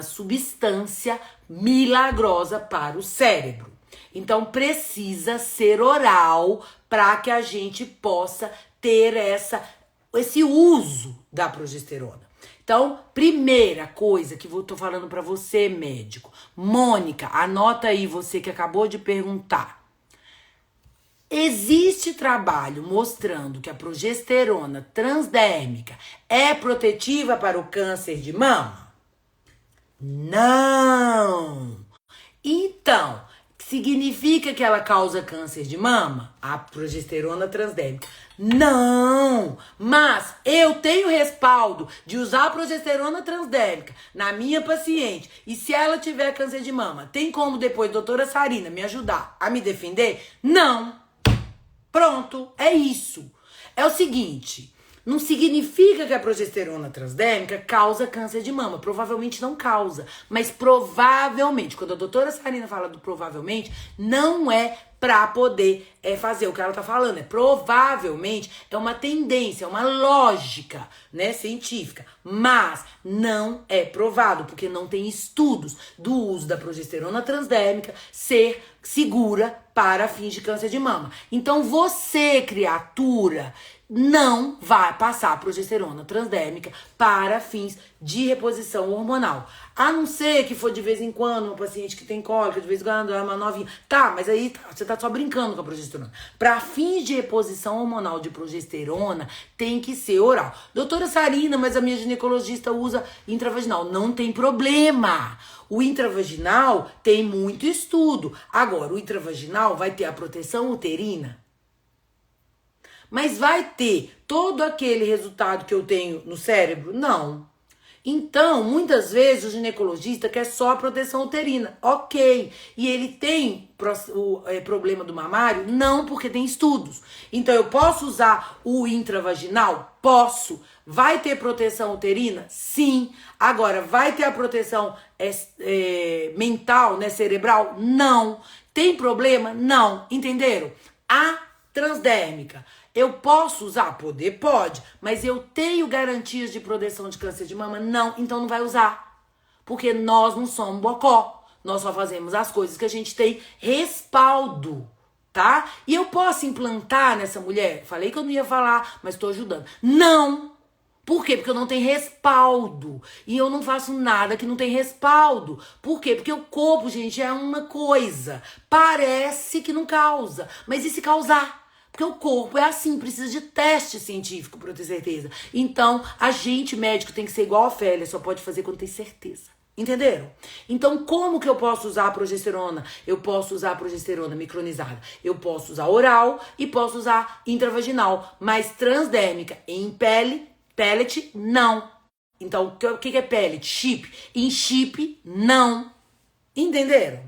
substância milagrosa para o cérebro. Então precisa ser oral para que a gente possa ter esse uso da progesterona. Então, primeira coisa que eu tô falando para você, médico. Mônica, anota aí, você que acabou de perguntar. Existe trabalho mostrando que a progesterona transdérmica é protetiva para o câncer de mama? Não! Então, significa que ela causa câncer de mama? A progesterona transdérmica. Não! Mas eu tenho respaldo de usar a progesterona transdérmica na minha paciente. E se ela tiver câncer de mama, tem como depois, doutora Sarina, me ajudar a me defender? Não! Pronto, é isso. É o seguinte, não significa que a progesterona transdérmica causa câncer de mama. Provavelmente não causa, mas provavelmente, quando a doutora Sarina fala do provavelmente, não é pra poder fazer o que ela tá falando. Provavelmente é uma tendência, é uma lógica, né, científica. Mas não é provado, porque não tem estudos do uso da progesterona transdérmica ser segura para fins de câncer de mama. Então você, criatura, não vai passar progesterona transdérmica para fins de reposição hormonal. A não ser que for de vez em quando uma paciente que tem cólica, de vez em quando é uma novinha. Tá, mas aí você tá só brincando com a progesterona. Para fins de reposição hormonal de progesterona, tem que ser oral. Doutora Sarina, mas a minha ginecologista usa intravaginal. Não tem problema. O intravaginal tem muito estudo. Agora, o intravaginal vai ter a proteção uterina? Mas vai ter todo aquele resultado que eu tenho no cérebro? Não. Então, muitas vezes o ginecologista quer só a proteção uterina. Ok. E ele tem problema do mamário? Não, porque tem estudos. Então, eu posso usar o intravaginal? Posso. Vai ter proteção uterina? Sim. Agora, vai ter a proteção mental, né, cerebral? Não. Tem problema? Não. Entenderam? A transdérmica. Eu posso usar? Poder? Pode. Mas eu tenho garantias de proteção de câncer de mama? Não. Então não vai usar. Porque nós não somos bocó. Nós só fazemos as coisas que a gente tem respaldo, tá? E eu posso implantar nessa mulher? Falei que eu não ia falar, mas tô ajudando. Não. Por quê? Porque eu não tenho respaldo. E eu não faço nada que não tem respaldo. Por quê? Porque o corpo, gente, é uma coisa. Parece que não causa. Mas e se causar? Porque o corpo é assim, precisa de teste científico para eu ter certeza. Então, a gente, médico, tem que ser igual a Ofélia, só pode fazer quando tem certeza. Entenderam? Então, como que eu posso usar a progesterona? Eu posso usar a progesterona micronizada. Eu posso usar oral e posso usar intravaginal. Mas transdérmica em pellet, não. Então, o que é pellet? Chip. Em chip, não. Entenderam?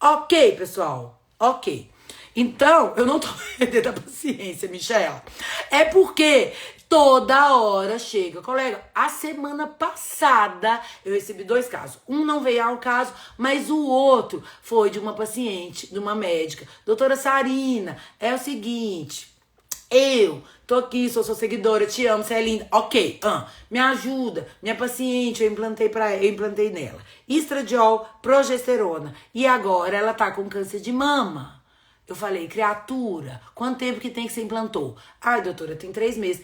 Ok, pessoal. Ok. Então, eu não tô perdendo a paciência, Michela. É porque toda hora chega. Colega, a semana passada eu recebi 2 casos. Um não veio ao caso, mas o outro foi de uma paciente, de uma médica. Doutora Sarina, é o seguinte, Eu tô aqui, sou sua seguidora, te amo, você é linda. Ok, me ajuda. Minha paciente, eu implantei nela estradiol, progesterona. E agora ela tá com câncer de mama. Eu falei, criatura, quanto tempo que tem que você implantou? Ai, doutora, tem 3 meses.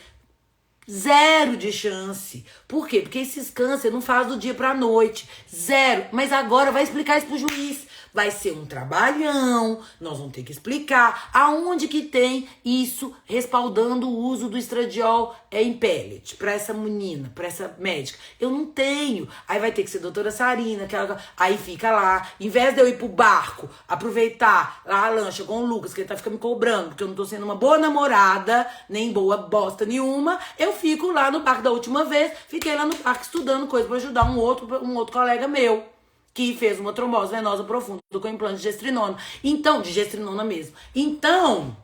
Zero de chance. Por quê? Porque esses câncer não faz do dia pra noite. Zero. Mas agora vai explicar isso pro juiz. Vai ser um trabalhão, nós vamos ter que explicar aonde que tem isso respaldando o uso do estradiol em pellet para essa menina, para essa médica. Eu não tenho. Aí vai ter que ser a doutora Sarina, aí fica lá. Em vez de eu ir pro barco, aproveitar lá a lancha com o Lucas, que ele tá ficando me cobrando, porque eu não tô sendo uma boa namorada, nem boa bosta nenhuma, eu fico lá no barco da última vez, fiquei lá no barco estudando coisa para ajudar um outro colega meu, que fez uma trombose venosa profunda com implante de gestrinona. Então, de gestrinona mesmo. Então,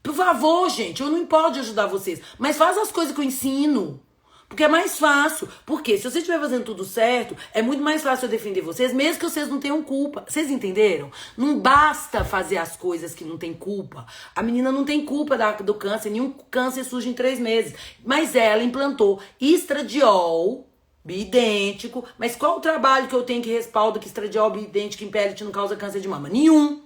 por favor, gente, eu não posso ajudar vocês, mas faz as coisas que eu ensino. Porque é mais fácil. Porque se você estiver fazendo tudo certo, é muito mais fácil eu defender vocês, mesmo que vocês não tenham culpa. Vocês entenderam? Não basta fazer as coisas que não tem culpa. A menina não tem culpa do câncer, nenhum câncer surge em 3 meses. Mas ela implantou estradiol biidêntico. Mas qual o trabalho que eu tenho que respalda que estradiol biidêntico em pellet não causa câncer de mama? Nenhum.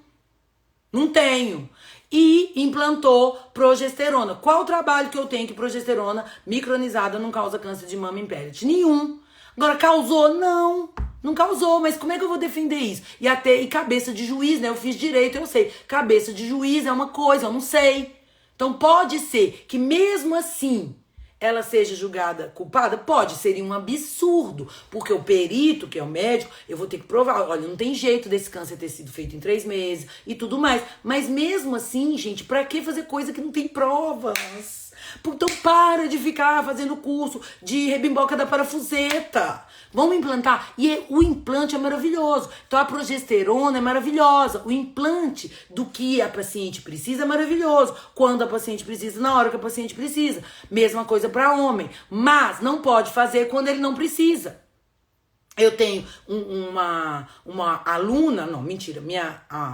Não tenho. E implantou progesterona. Qual o trabalho que eu tenho que progesterona micronizada não causa câncer de mama em pellet? Nenhum. Agora, causou? Não. Não causou, mas como é que eu vou defender isso? E cabeça de juiz, né? Eu fiz direito, eu sei. Cabeça de juiz é uma coisa, eu não sei. Então pode ser que mesmo assim ela seja julgada culpada? Pode, seria um absurdo, porque o perito, que é o médico, eu vou ter que provar, olha, não tem jeito desse câncer ter sido feito em 3 meses e tudo mais. Mas mesmo assim, gente, pra que fazer coisa que não tem provas? Então para de ficar fazendo curso de rebimboca da parafuseta. Vamos implantar. E o implante é maravilhoso. Então a progesterona é maravilhosa. O implante do que a paciente precisa é maravilhoso. Quando a paciente precisa, na hora que a paciente precisa. Mesma coisa para homem. Mas não pode fazer quando ele não precisa. Eu tenho uma aluna, não, mentira,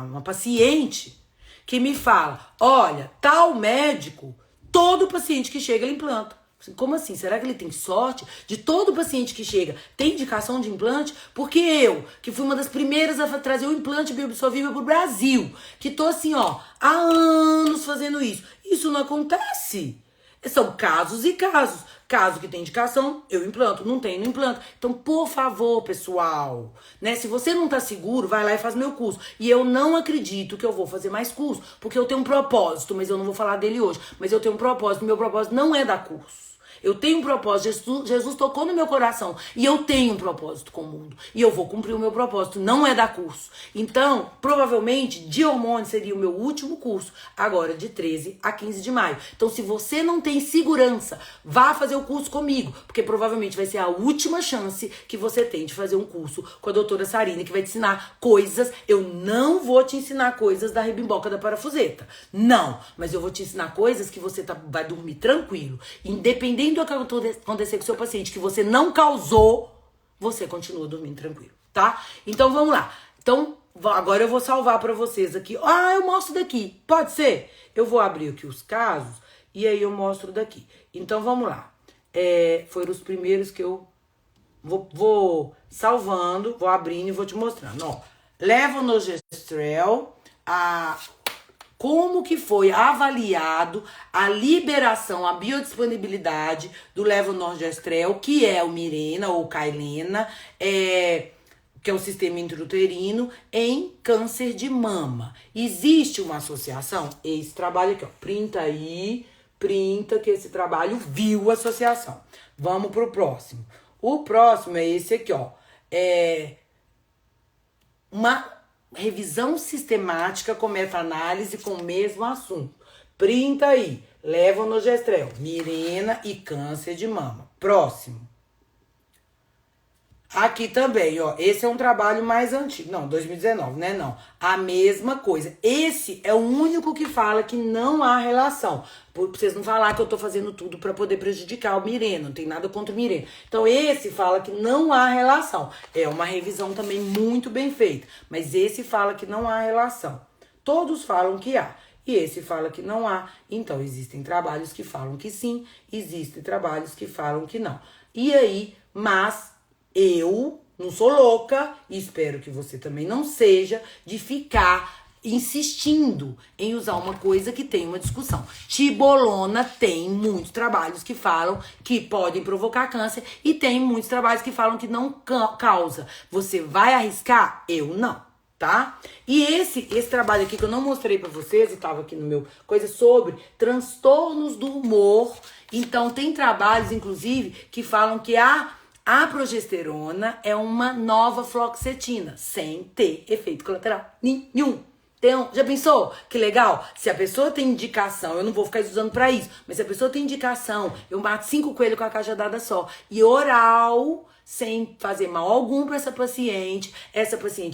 uma paciente que me fala, olha, tal médico, todo paciente que chega ele implanta. Como assim? Será que ele tem sorte? De todo paciente que chega, tem indicação de implante? Porque eu, que fui uma das primeiras a trazer o implante bioabsorvível pro Brasil, que tô assim, ó, há anos fazendo isso. Isso não acontece. São casos e casos. Caso que tem indicação, eu implanto. Não tem, não implanto. Então, por favor, pessoal, né? Se você não tá seguro, vai lá e faz meu curso. E eu não acredito que eu vou fazer mais curso, porque eu tenho um propósito, mas eu não vou falar dele hoje. Mas eu tenho um propósito, meu propósito não é dar curso. Eu tenho um propósito, Jesus tocou no meu coração. E eu tenho um propósito com o mundo. E eu vou cumprir o meu propósito, não é dar curso. Então, provavelmente, de hormônio seria o meu último curso, agora de 13 a 15 de maio. Então, se você não tem segurança, vá fazer o curso comigo, porque provavelmente vai ser a última chance que você tem de fazer um curso com a doutora Sarina, que vai te ensinar coisas. Eu não vou te ensinar coisas da rebimboca da parafuseta. Não, mas eu vou te ensinar coisas que você vai dormir tranquilo, independente do que acontecer com o seu paciente, que você não causou, você continua dormindo tranquilo, tá? Então vamos lá. Então agora eu vou salvar pra vocês aqui. Ah, eu mostro daqui. Pode ser? Eu vou abrir aqui os casos e aí eu mostro daqui. Então vamos lá. Foram os primeiros que eu vou salvando, vou abrindo e vou te mostrando. Ó, levonorgestrel, como que foi avaliado a liberação, a biodisponibilidade do levonorgestrel, que é o Mirena ou Cailena, que é o sistema intrauterino, em câncer de mama. Existe uma associação? Esse trabalho aqui, ó, printa aí, printa que esse trabalho viu a associação. Vamos pro próximo. O próximo é esse aqui, ó. Uma revisão sistemática com meta-análise com o mesmo assunto. Printa aí. Levonorgestrel, Mirena e câncer de mama. Próximo. Aqui também, ó. Esse é um trabalho mais antigo. Não, 2019, né? Não. A mesma coisa. Esse é o único que fala que não há relação. Pra vocês não falar que eu tô fazendo tudo pra poder prejudicar o Mirena. Não tem nada contra o Mirena. Então, esse fala que não há relação. É uma revisão também muito bem feita. Mas esse fala que não há relação. Todos falam que há. e esse fala que não há. Então, existem trabalhos que falam que sim, existem trabalhos que falam que não. E aí, mas eu não sou louca, e espero que você também não seja, de ficar insistindo em usar uma coisa que tem uma discussão. Tibolona tem muitos trabalhos que falam que podem provocar câncer e tem muitos trabalhos que falam que não causa. Você vai arriscar? Eu não, tá? E esse trabalho aqui que eu não mostrei pra vocês, e tava aqui no meu coisa, sobre transtornos do humor. Então tem trabalhos, inclusive, que falam que a progesterona é uma nova fluoxetina, sem ter efeito colateral nenhum. Então, já pensou? Que legal? Se a pessoa tem indicação, eu não vou ficar usando pra isso, mas se a pessoa tem indicação, eu mato 5 coelhos com a cajadada só. E oral, sem fazer mal algum pra essa paciente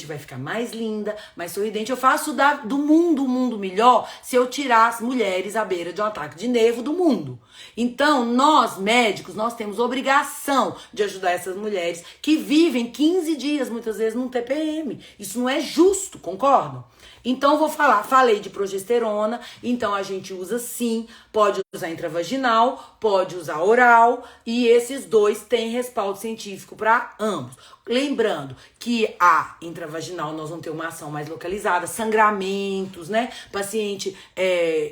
vai ficar mais linda, mais sorridente. Eu faço do mundo um mundo melhor se eu tirar as mulheres à beira de um ataque de nervo do mundo. Então, nós, médicos, nós temos obrigação de ajudar essas mulheres que vivem 15 dias, muitas vezes, num TPM. Isso não é justo, concordam? Então, vou falar, falei de progesterona, então a gente usa sim, pode usar intravaginal, pode usar oral, e esses dois têm respaldo científico para ambos. Lembrando que a intravaginal nós vamos ter uma ação mais localizada, sangramentos, né? Paciente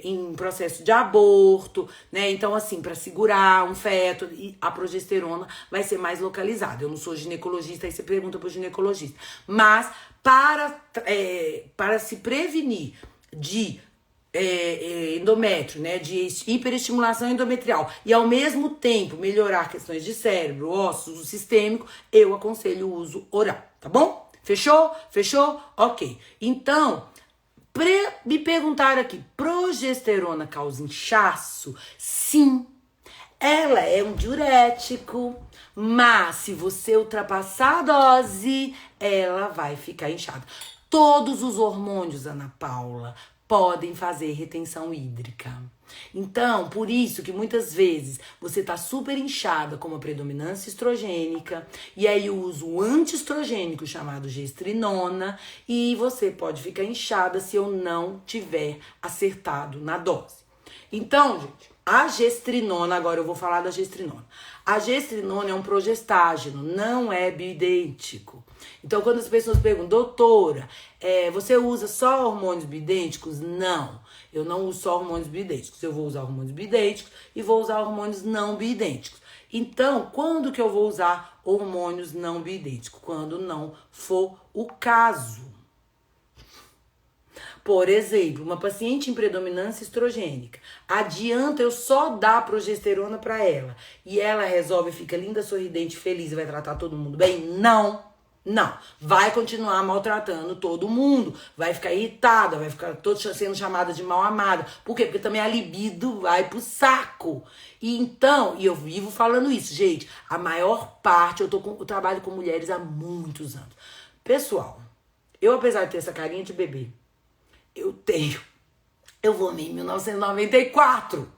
em processo de aborto, né? Então, assim, para segurar um feto, e a progesterona vai ser mais localizada. Eu não sou ginecologista, aí você pergunta pro ginecologista. Mas para se prevenir de endométrio, né, de hiperestimulação endometrial e ao mesmo tempo melhorar questões de cérebro, ossos, uso sistêmico, eu aconselho o uso oral, tá bom? Fechou? Fechou? Ok. Então, me perguntaram aqui, progesterona causa inchaço? Sim. Ela é um diurético, mas se você ultrapassar a dose, ela vai ficar inchada. Todos os hormônios, Ana Paula, podem fazer retenção hídrica. Então, por isso que muitas vezes você tá super inchada com uma predominância estrogênica, e aí eu uso o antiestrogênico chamado gestrinona, e você pode ficar inchada se eu não tiver acertado na dose. Então, gente, a gestrinona, agora eu vou falar da gestrinona. A gestrinona é um progestágeno, não é bioidêntico. Então, quando as pessoas perguntam, doutora, você usa só hormônios bioidênticos? Não, eu não uso só hormônios bioidênticos. Eu vou usar hormônios bioidênticos e vou usar hormônios não bioidênticos. Então, quando que eu vou usar hormônios não bioidênticos? Quando não for o caso. Por exemplo, uma paciente em predominância estrogênica, adianta eu só dar progesterona para ela e ela resolve, fica linda, sorridente, feliz e vai tratar todo mundo bem? Não, não. Vai continuar maltratando todo mundo, vai ficar irritada, vai ficar sendo chamada de mal amada. Por quê? Porque também a libido vai pro saco. E então, e eu vivo falando isso, gente, a maior parte, eu trabalho com mulheres há muitos anos. Pessoal, eu apesar de ter essa carinha de bebê, eu formei em 1994.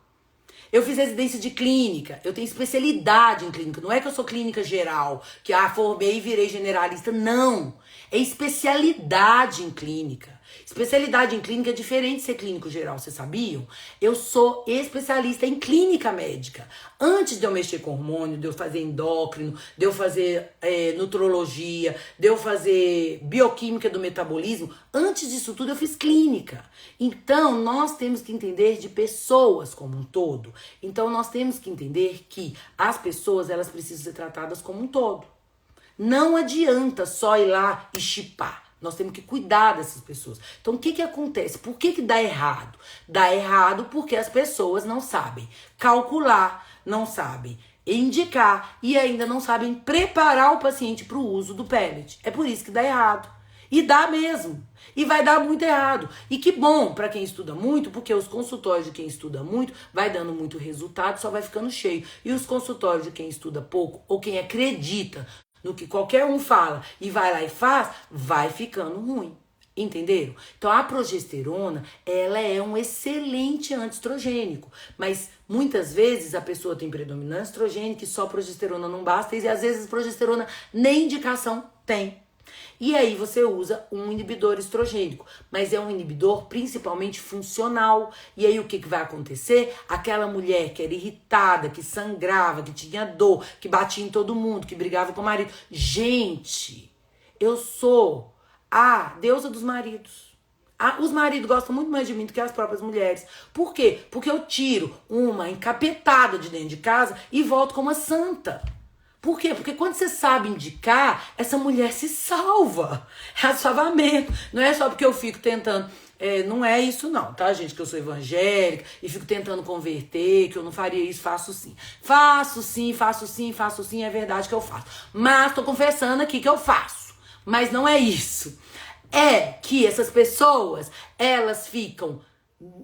Eu fiz residência de clínica, eu tenho especialidade em clínica. Não é que eu sou clínica geral, que formei e virei generalista. Não, é especialidade em clínica. Especialidade em clínica é diferente de ser clínico geral, vocês sabiam? Eu sou especialista em clínica médica. Antes de eu mexer com hormônio, de eu fazer endócrino, de eu fazer nutrologia, de eu fazer bioquímica do metabolismo, antes disso tudo eu fiz clínica. Então, nós temos que entender de pessoas como um todo. Então, nós temos que entender que as pessoas, elas precisam ser tratadas como um todo. Não adianta só ir lá e chipar. Nós temos que cuidar dessas pessoas. Então, o que acontece? Por que dá errado? Dá errado porque as pessoas não sabem calcular, não sabem indicar e ainda não sabem preparar o paciente para o uso do pellet. É por isso que dá errado. E dá mesmo. E vai dar muito errado. E que bom para quem estuda muito, porque os consultórios de quem estuda muito vai dando muito resultado, só vai ficando cheio. E os consultórios de quem estuda pouco ou quem acredita no que qualquer um fala e vai lá e faz, vai ficando ruim. Entenderam? Então a progesterona, ela é um excelente antiestrogênico, mas muitas vezes a pessoa tem predominância estrogênica e só progesterona não basta, e às vezes progesterona nem indicação tem. E aí você usa um inibidor estrogênico, mas é um inibidor principalmente funcional. E aí o que vai acontecer? Aquela mulher que era irritada, que sangrava, que tinha dor, que batia em todo mundo, que brigava com o marido. Gente, eu sou a deusa dos maridos. Os maridos gostam muito mais de mim do que as próprias mulheres. Por quê? Porque eu tiro uma encapetada de dentro de casa e volto como uma santa. Por quê? Porque quando você sabe indicar, essa mulher se salva. É salvamento. Não é só porque eu fico tentando. Não é isso não, tá, gente? Que eu sou evangélica e fico tentando converter, que eu não faria isso, faço sim. Faço sim, faço sim, faço sim, é verdade que eu faço. Mas tô confessando aqui que eu faço. Mas não é isso. É que essas pessoas, elas ficam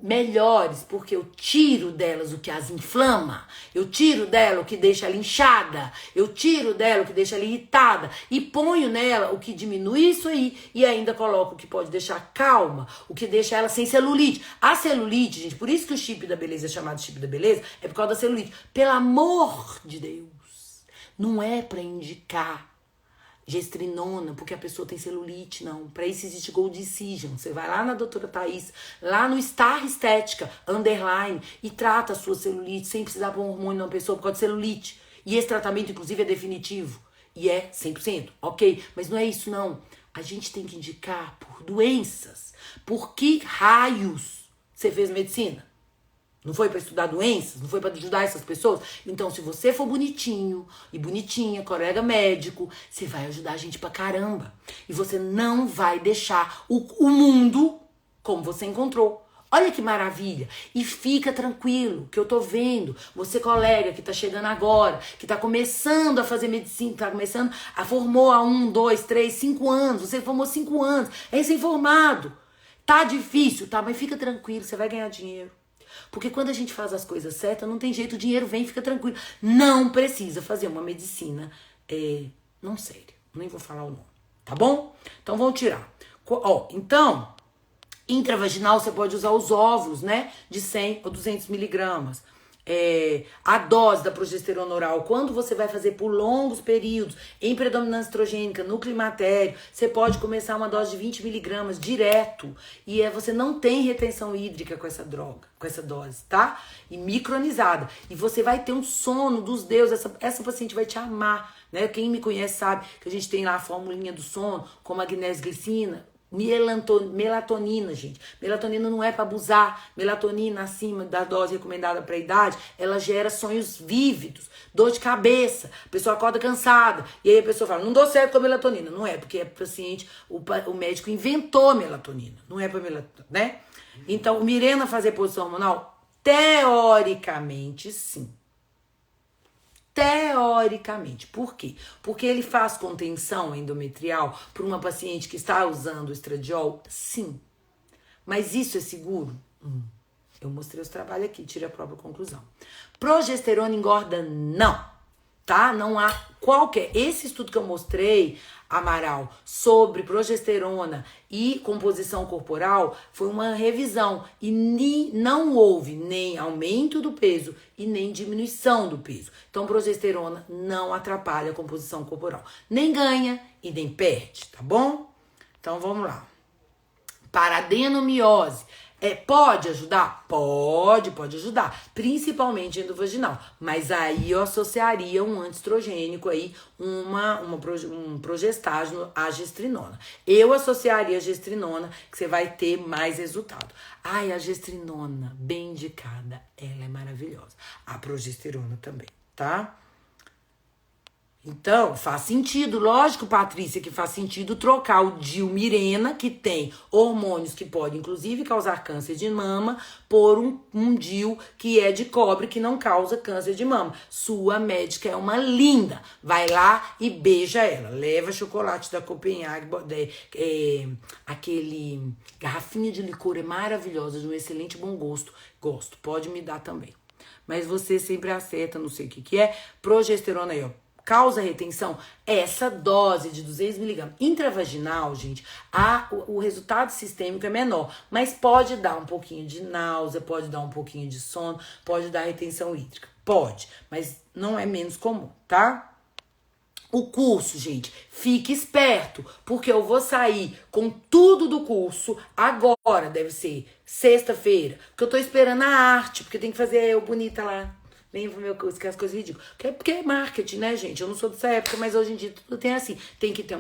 melhores porque eu tiro delas o que as inflama, eu tiro dela o que deixa ela inchada, eu tiro dela o que deixa ela irritada e ponho nela o que diminui isso aí e ainda coloco o que pode deixar calma, o que deixa ela sem celulite. A celulite, gente, por isso que o chip da beleza é chamado chip da beleza, é por causa da celulite. Pelo amor de Deus, não é pra indicar gestrinona, porque a pessoa tem celulite, não. Pra isso existe Gold Decision. Você vai lá na doutora Thaís, lá no Star Estética, underline, e trata a sua celulite sem precisar pôr um hormônio numa pessoa por causa de celulite. E esse tratamento, inclusive, é definitivo. E é 100%, ok? Mas não é isso, não. A gente tem que indicar por doenças. Por que raios você fez medicina? Não foi para estudar doenças? Não foi para ajudar essas pessoas? Então, se você for bonitinho e bonitinha, colega médico, você vai ajudar a gente pra caramba. E você não vai deixar o mundo como você encontrou. Olha que maravilha. E fica tranquilo, que eu tô vendo. Você, colega, que tá chegando agora, que tá começando a fazer medicina, tá começando formou há 1, 2, 3, 5 anos. Você formou 5 anos, é recém-formado. Tá difícil, tá? Mas fica tranquilo, você vai ganhar dinheiro. Porque quando a gente faz as coisas certas, não tem jeito, o dinheiro vem, fica tranquilo. Não precisa fazer uma medicina, não sério, nem vou falar o nome, tá bom? Então vamos tirar. Então, intravaginal você pode usar os óvulos, né? De 100 ou 200 miligramas. A dose da progesterona oral, quando você vai fazer por longos períodos, em predominância estrogênica, no climatério, você pode começar uma dose de 20 miligramas direto. E você não tem retenção hídrica com essa droga, com essa dose, tá? E micronizada. E você vai ter um sono dos deuses, essa paciente vai te amar, né? Quem me conhece sabe que a gente tem lá a formulinha do sono, com magnésio glicina, melatonina, gente. Melatonina não é para abusar. Melatonina acima da dose recomendada para a idade, ela gera sonhos vívidos, dor de cabeça, a pessoa acorda cansada. E aí a pessoa fala, não dou certo com a melatonina. Não é, porque é paciente, o médico inventou a melatonina. Não é para melatonina, né? Então, o Mirena fazer posição hormonal? Teoricamente, sim. Teoricamente. Por quê? Porque ele faz contenção endometrial para uma paciente que está usando o estradiol? Sim. Mas isso é seguro? Eu mostrei os trabalhos aqui, tire a própria conclusão. Progesterona engorda? Não. Tá? Não há qualquer... Esse estudo que eu mostrei, Amaral, sobre progesterona e composição corporal, foi uma revisão. E não houve nem aumento do peso e nem diminuição do peso. Então, progesterona não atrapalha a composição corporal. Nem ganha e nem perde, tá bom? Então, vamos lá. Paradenomiose. Pode ajudar? Pode ajudar. Principalmente endovaginal. Mas aí eu associaria um antiestrogênico aí, um progestágeno à gestrinona. Eu associaria a gestrinona, que você vai ter mais resultado. Ai, a gestrinona, bem indicada, ela é maravilhosa. A progesterona também, tá? Então, faz sentido, lógico, Patrícia, que faz sentido trocar o Dilmirena, que tem hormônios que podem, inclusive, causar câncer de mama, por um Dil que é de cobre, que não causa câncer de mama. Sua médica é uma linda. Vai lá e beija ela. Leva chocolate da Copenhague, aquele garrafinha de licor, é maravilhosa, de um excelente bom gosto. Gosto, pode me dar também. Mas você sempre acerta, não sei o que é. Progesterona aí, ó. Causa retenção, essa dose de 200 miligramas intravaginal, gente, o resultado sistêmico é menor, mas pode dar um pouquinho de náusea, pode dar um pouquinho de sono, pode dar retenção hídrica, pode, mas não é menos comum, tá? O curso, gente, fique esperto, porque eu vou sair com tudo do curso agora, deve ser sexta-feira, porque eu tô esperando a arte, porque tem que fazer eu bonita lá. Vem pro meu curso, que é as coisas ridículas. Porque é marketing, né, gente? Eu não sou dessa época, mas hoje em dia tudo tem assim. Tem que ter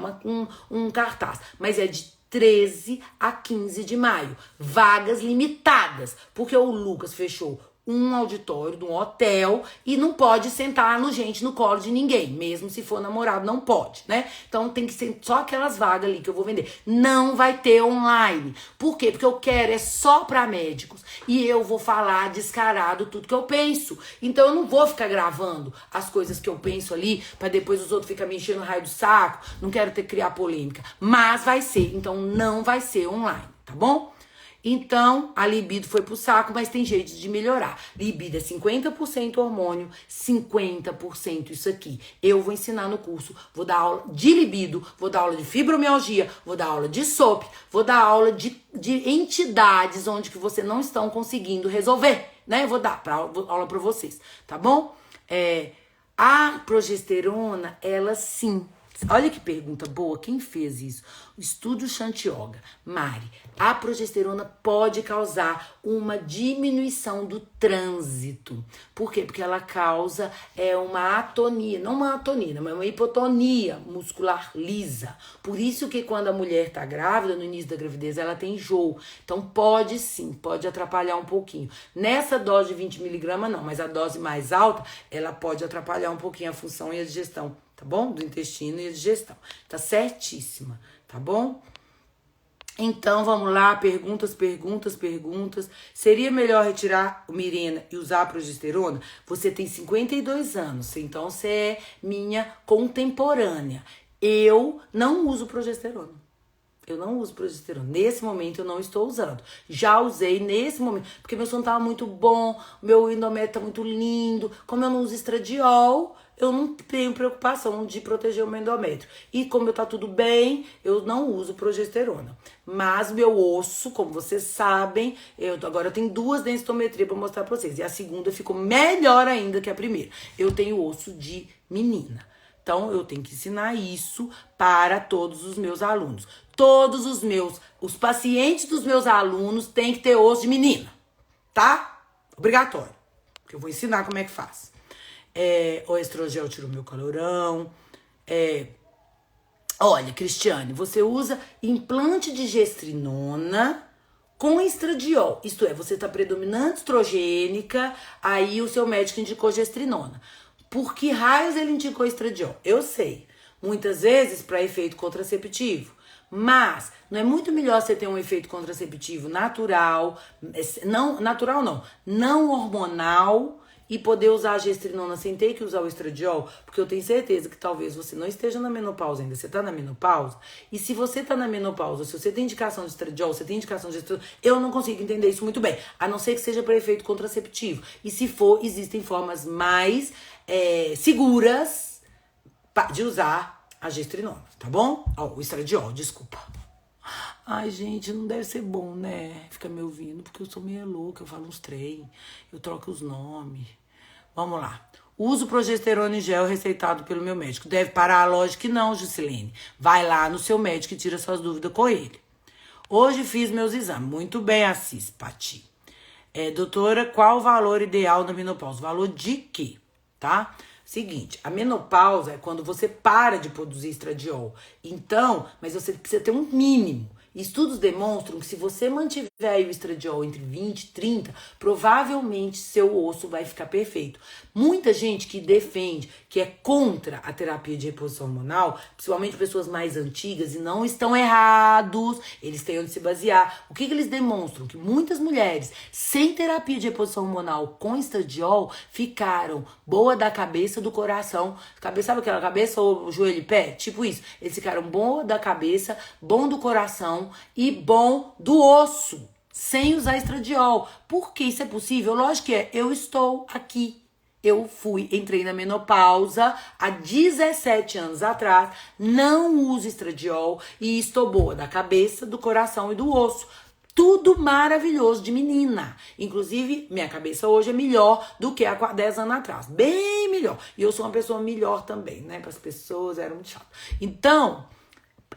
um cartaz. Mas é de 13 a 15 de maio. Vagas limitadas. Porque o Lucas fechou um auditório de um hotel e não pode sentar no colo de ninguém, mesmo se for namorado, não pode, né? Então tem que ser só aquelas vagas ali que eu vou vender. Não vai ter online. Por quê? Porque eu quero é só para médicos e eu vou falar descarado tudo que eu penso. Então eu não vou ficar gravando as coisas que eu penso ali para depois os outros ficarem me enchendo o raio do saco. Não quero ter que criar polêmica, mas vai ser. Então não vai ser online, tá bom? Então, a libido foi pro saco, mas tem jeito de melhorar. Libido é 50% hormônio, 50% isso aqui. Eu vou ensinar no curso, vou dar aula de libido, vou dar aula de fibromialgia, vou dar aula de SOP, vou dar aula de entidades onde que vocês não estão conseguindo resolver, né? Eu vou dar aula pra vocês, tá bom? A progesterona, ela sim. Olha que pergunta boa, quem fez isso? O Estúdio Shantyoga. Mari, a progesterona pode causar uma diminuição do trânsito. Por quê? Porque ela causa uma atonia, não uma atonia, mas uma hipotonia muscular lisa. Por isso que quando a mulher tá grávida, no início da gravidez, ela tem enjoo. Então pode sim, pode atrapalhar um pouquinho. Nessa dose de 20 miligramas não, mas a dose mais alta, ela pode atrapalhar um pouquinho a função e a digestão, tá bom? Do intestino e a digestão. Tá certíssima, tá bom? Então, vamos lá, perguntas. Seria melhor retirar o Mirena e usar a progesterona? Você tem 52 anos, então você é minha contemporânea. Eu não uso progesterona. Eu não uso progesterona. Nesse momento eu não estou usando. Já usei nesse momento, porque meu sono tava muito bom, meu endométrio tá muito lindo. Como eu não uso estradiol, eu não tenho preocupação de proteger o meu endométrio. E como tá tudo bem, eu não uso progesterona. Mas meu osso, como vocês sabem, agora eu tenho 2 densitometria pra mostrar pra vocês. E a segunda ficou melhor ainda que a primeira. Eu tenho osso de menina. Então, eu tenho que ensinar isso para todos os meus alunos. Os pacientes dos meus alunos têm que ter osso de menina, tá? Obrigatório. Porque eu vou ensinar como é que faz. O estrogel tirou meu calorão. Olha, Cristiane, você usa implante de gestrinona com estradiol. Isto é, você tá predominante estrogênica, aí o seu médico indicou gestrinona. Por que raios ele indicou estradiol? Eu sei. Muitas vezes para efeito contraceptivo. Mas não é muito melhor você ter um efeito contraceptivo natural, não hormonal, e poder usar a gestrinona sem ter que usar o estradiol? Porque eu tenho certeza que talvez você não esteja na menopausa ainda. Você tá na menopausa? E se você tá na menopausa, se você tem indicação de estradiol, você tem indicação de gestrinona, eu não consigo entender isso muito bem. A não ser que seja para efeito contraceptivo. E se for, existem formas mais seguras de usar a gestrinona, tá bom? O estradiol, desculpa. Ai, gente, não deve ser bom, né? Fica me ouvindo, porque eu sou meio louca, eu falo uns trem, eu troco os nomes. Vamos lá. Uso progesterona em gel receitado pelo meu médico. Deve parar? Lógico que não, Juscelene. Vai lá no seu médico e tira suas dúvidas com ele. Hoje fiz meus exames. Muito bem, Assis, Pati. Doutora, qual o valor ideal da menopausa? Valor de quê? Tá? Seguinte, a menopausa é quando você para de produzir estradiol. Então, mas você precisa ter um mínimo. Estudos demonstram que se você mantiver aí o estradiol entre 20 e 30, provavelmente seu osso vai ficar perfeito. Muita gente que defende, que é contra a terapia de reposição hormonal, principalmente pessoas mais antigas, e não estão errados, eles têm onde se basear. O que eles demonstram? Que muitas mulheres sem terapia de reposição hormonal com estradiol ficaram boa da cabeça, do coração. Sabe aquela cabeça ou joelho e pé? Tipo isso. Eles ficaram boa da cabeça, bom do coração e bom do osso, sem usar estradiol. Por que isso é possível? Lógico que é. Eu estou aqui. Eu entrei na menopausa há 17 anos atrás, não uso estradiol e estou boa da cabeça, do coração e do osso. Tudo maravilhoso de menina. Inclusive, minha cabeça hoje é melhor do que há 10 anos atrás. Bem melhor. E eu sou uma pessoa melhor também, né? Para as pessoas era muito chato. Então,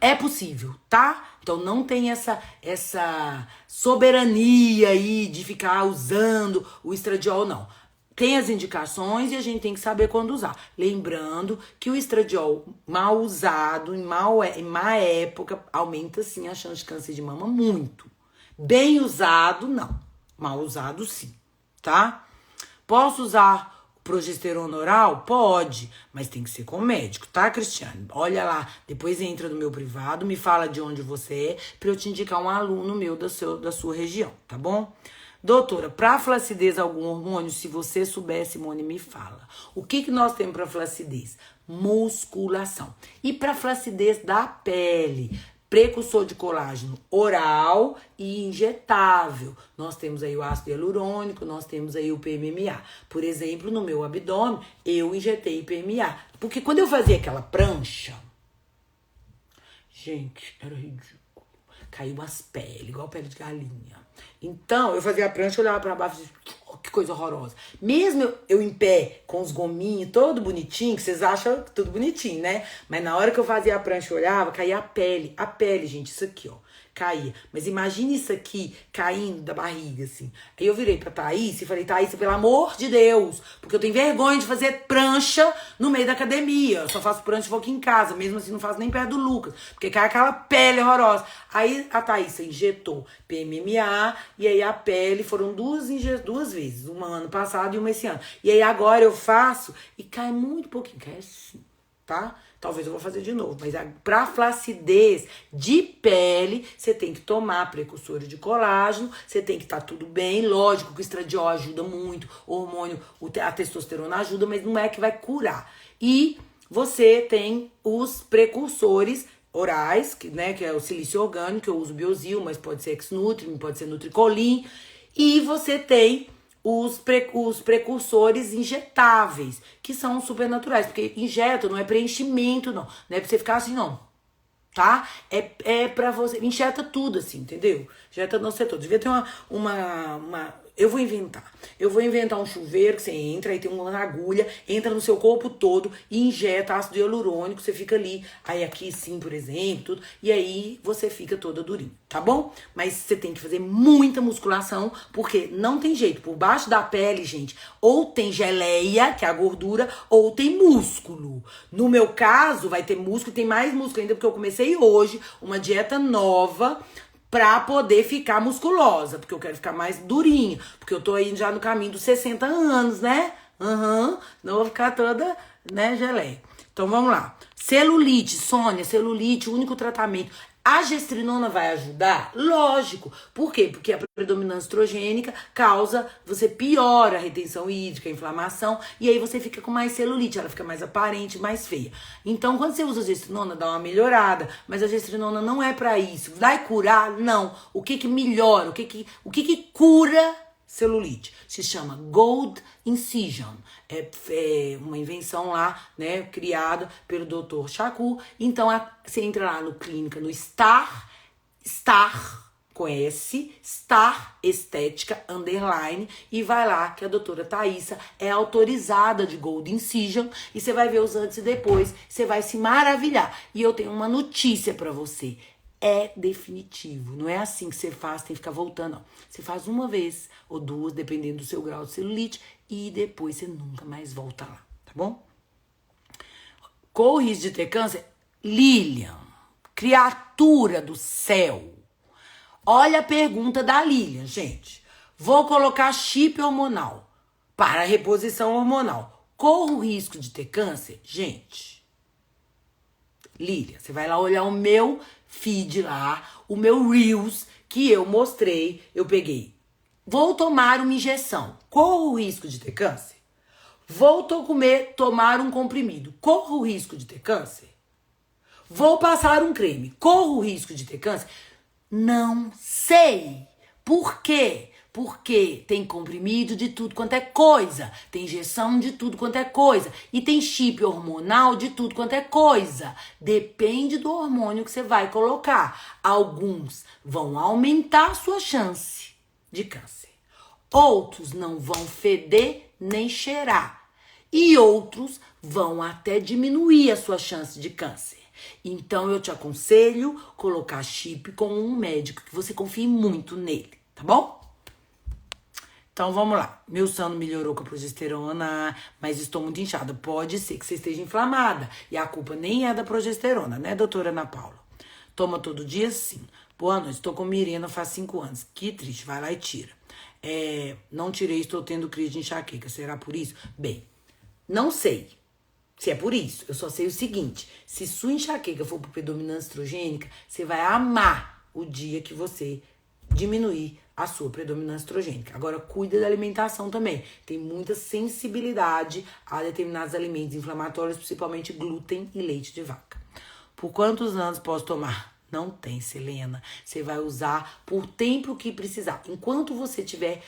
é possível, tá? Então não tem essa soberania aí de ficar usando o estradiol, não. Tem as indicações e a gente tem que saber quando usar. Lembrando que o estradiol mal usado, em má época, aumenta sim a chance de câncer de mama muito. Bem usado, não. Mal usado, sim, tá? Posso usar progesterona oral? Pode, mas tem que ser com o médico, tá, Cristiane? Olha lá, depois entra no meu privado, me fala de onde você é, pra eu te indicar um aluno meu da sua região, tá bom? Doutora, pra flacidez algum hormônio? Se você souber, Simone, me fala. O que nós temos pra flacidez? Musculação. E pra flacidez da pele? Precursor de colágeno oral e injetável. Nós temos aí o ácido hialurônico, nós temos aí o PMMA. Por exemplo, no meu abdômen, eu injetei PMA. Porque quando eu fazia aquela prancha, gente, era ridículo. Caiu as peles, igual pele de galinha. Então, eu fazia a prancha, olhava pra baixo e dizia, oh, que coisa horrorosa. Mesmo eu em pé, com os gominhos, todo bonitinho, que vocês acham tudo bonitinho, né? Mas na hora que eu fazia a prancha, eu olhava, caía a pele, gente, isso aqui, ó. Caía. Mas imagine isso aqui caindo da barriga, assim. Aí eu virei pra Thaís e falei, Thaís, pelo amor de Deus, porque eu tenho vergonha de fazer prancha no meio da academia. Eu só faço prancha e vou aqui em casa, mesmo assim não faço nem perto do Lucas, porque cai aquela pele horrorosa. Aí a Thaís injetou PMMA e aí a pele foram duas vezes, uma ano passado e uma esse ano. E aí agora eu faço e cai muito pouquinho, cai assim, tá? Talvez eu vou fazer de novo, mas pra flacidez de pele, você tem que tomar precursores de colágeno, você tem que estar tudo bem, lógico que o estradiol ajuda muito, o hormônio, a testosterona ajuda, mas não é que vai curar. E você tem os precursores orais, que é o silício orgânico, que eu uso Biosil, mas pode ser Ex-Nutri, pode ser Nutricolin, e você tem os precursores injetáveis, que são supernaturais, porque injeta não é preenchimento, não é pra você ficar assim, não, tá? É pra você, injeta tudo assim, entendeu? Injeta no setor, devia ter eu vou inventar um chuveiro que você entra, aí tem uma agulha, entra no seu corpo todo e injeta ácido hialurônico, você fica ali, aí aqui sim, por exemplo, tudo, e aí você fica toda durinha, tá bom? Mas você tem que fazer muita musculação, porque não tem jeito, por baixo da pele, gente, ou tem geleia, que é a gordura, ou tem músculo. No meu caso, vai ter músculo, tem mais músculo ainda, porque eu comecei hoje uma dieta nova, pra poder ficar musculosa, porque eu quero ficar mais durinha, porque eu tô aí já no caminho dos 60 anos, né? Não vou ficar toda, né, geleia. Então vamos lá. Celulite, Sônia, celulite, o único tratamento. A gestrinona vai ajudar? Lógico. Por quê? Porque a predominância estrogênica você piora a retenção hídrica, a inflamação, e aí você fica com mais celulite, ela fica mais aparente, mais feia. Então, quando você usa a gestrinona, dá uma melhorada, mas a gestrinona não é pra isso. Vai curar? Não. O que melhora? O que cura celulite? Se chama Gold Incision. É uma invenção lá, né, criada pelo Dr. Shakur. Então, você entra lá no clínica, no Star com S, Star Estética, _ e vai lá que a doutora Thaísa é autorizada de Gold Incision e você vai ver os antes e depois, você vai se maravilhar. E eu tenho uma notícia pra você. É definitivo, não é assim que você faz, tem que ficar voltando, não. Você faz uma vez ou duas, dependendo do seu grau de celulite, e depois você nunca mais volta lá, tá bom? Qual o risco de ter câncer? Lilian, criatura do céu. Olha a pergunta da Lilian, gente. Vou colocar chip hormonal para reposição hormonal. Corro o risco de ter câncer? Gente, Lilian, você vai lá olhar o meu feed lá, o meu Reels que eu mostrei, eu peguei. Vou tomar uma injeção. Corro o risco de ter câncer? Vou tomar um comprimido. Corro o risco de ter câncer? Vou passar um creme. Corro o risco de ter câncer? Não sei. Por quê? Porque tem comprimido de tudo quanto é coisa, tem injeção de tudo quanto é coisa e tem chip hormonal de tudo quanto é coisa. Depende do hormônio que você vai colocar. Alguns vão aumentar a sua chance de câncer. Outros não vão feder nem cheirar. E outros vão até diminuir a sua chance de câncer. Então eu te aconselho colocar chip com um médico que você confie muito nele, tá bom? Então vamos lá. Meu sono melhorou com a progesterona, mas estou muito inchada. Pode ser que você esteja inflamada. E a culpa nem é da progesterona, né, doutora Ana Paula? Toma todo dia? Sim. Boa noite. Estou com Mirena faz 5 anos. Que triste. Vai lá e tira. Não tirei, estou tendo crise de enxaqueca. Será por isso? Bem, não sei se é por isso. Eu só sei o seguinte. Se sua enxaqueca for por predominância estrogênica, você vai amar o dia que você diminuir a sua predominância estrogênica. Agora, cuida da alimentação também. Tem muita sensibilidade a determinados alimentos inflamatórios, principalmente glúten e leite de vaca. Por quantos anos posso tomar? Não tem, Selena. Você vai usar por tempo que precisar. Enquanto você tiver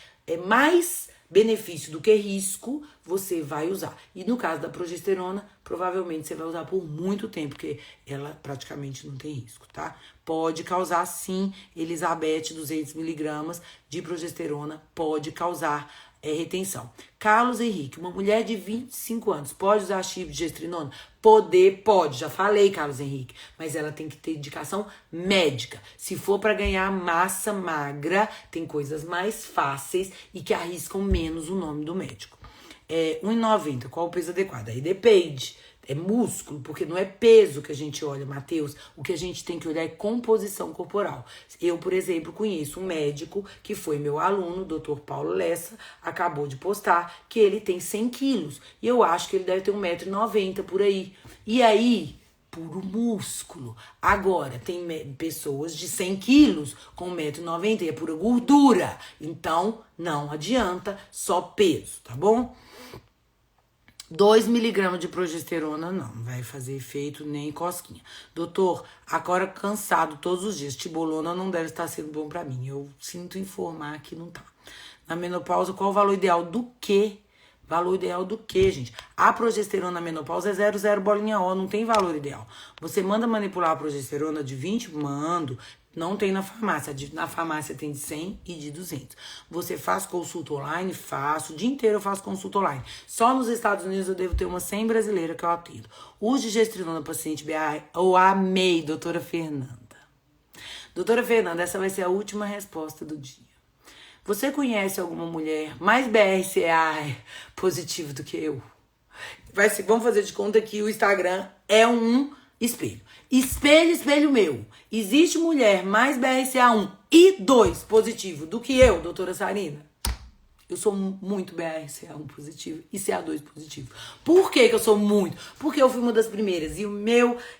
mais benefício do que risco, você vai usar. E no caso da progesterona, provavelmente você vai usar por muito tempo, porque ela praticamente não tem risco, tá? Pode causar, sim, Elizabeth, 200 miligramas de progesterona, pode causar retenção. Carlos Henrique, uma mulher de 25 anos, pode usar chip de gestrinona? Pode. Já falei, Carlos Henrique. Mas ela tem que ter indicação médica. Se for para ganhar massa magra, tem coisas mais fáceis e que arriscam menos o nome do médico. 1,90, qual o peso adequado? Aí depende. É músculo, porque não é peso que a gente olha, Matheus. O que a gente tem que olhar é composição corporal. Eu, por exemplo, conheço um médico que foi meu aluno, o Dr. Paulo Lessa, acabou de postar que ele tem 100 quilos. E eu acho que ele deve ter 1,90 m por aí. E aí, puro músculo. Agora, tem pessoas de 100 quilos com 1,90 m e é pura gordura. Então, não adianta só peso, tá bom? 2 miligramas de progesterona não vai fazer efeito nem cosquinha. Doutor, agora cansado todos os dias, tibolona não deve estar sendo bom pra mim. Eu sinto informar que não tá. Na menopausa, qual o valor ideal do quê? Valor ideal do quê, gente? A progesterona na menopausa é 0,0 bolinha O, não tem valor ideal. Você manda manipular a progesterona de 20? Mando. Não tem na farmácia. Na farmácia tem de 100 e de 200. Você faz consulta online? Faço. O dia inteiro eu faço consulta online. Só nos Estados Unidos eu devo ter umas 100 brasileiras que eu atendo. Uso de gestrinona paciente BR. Eu amei, doutora Fernanda. Doutora Fernanda, essa vai ser a última resposta do dia. Você conhece alguma mulher mais BRCA positivo do que eu? Vamos fazer de conta que o Instagram é um espelho. Espelho meu. Existe mulher mais BRCA1 e 2 positivo do que eu, doutora Sarina? Eu sou muito BRCA1 positivo e CA2 positivo. Por que eu sou muito? Porque eu fui uma das primeiras. E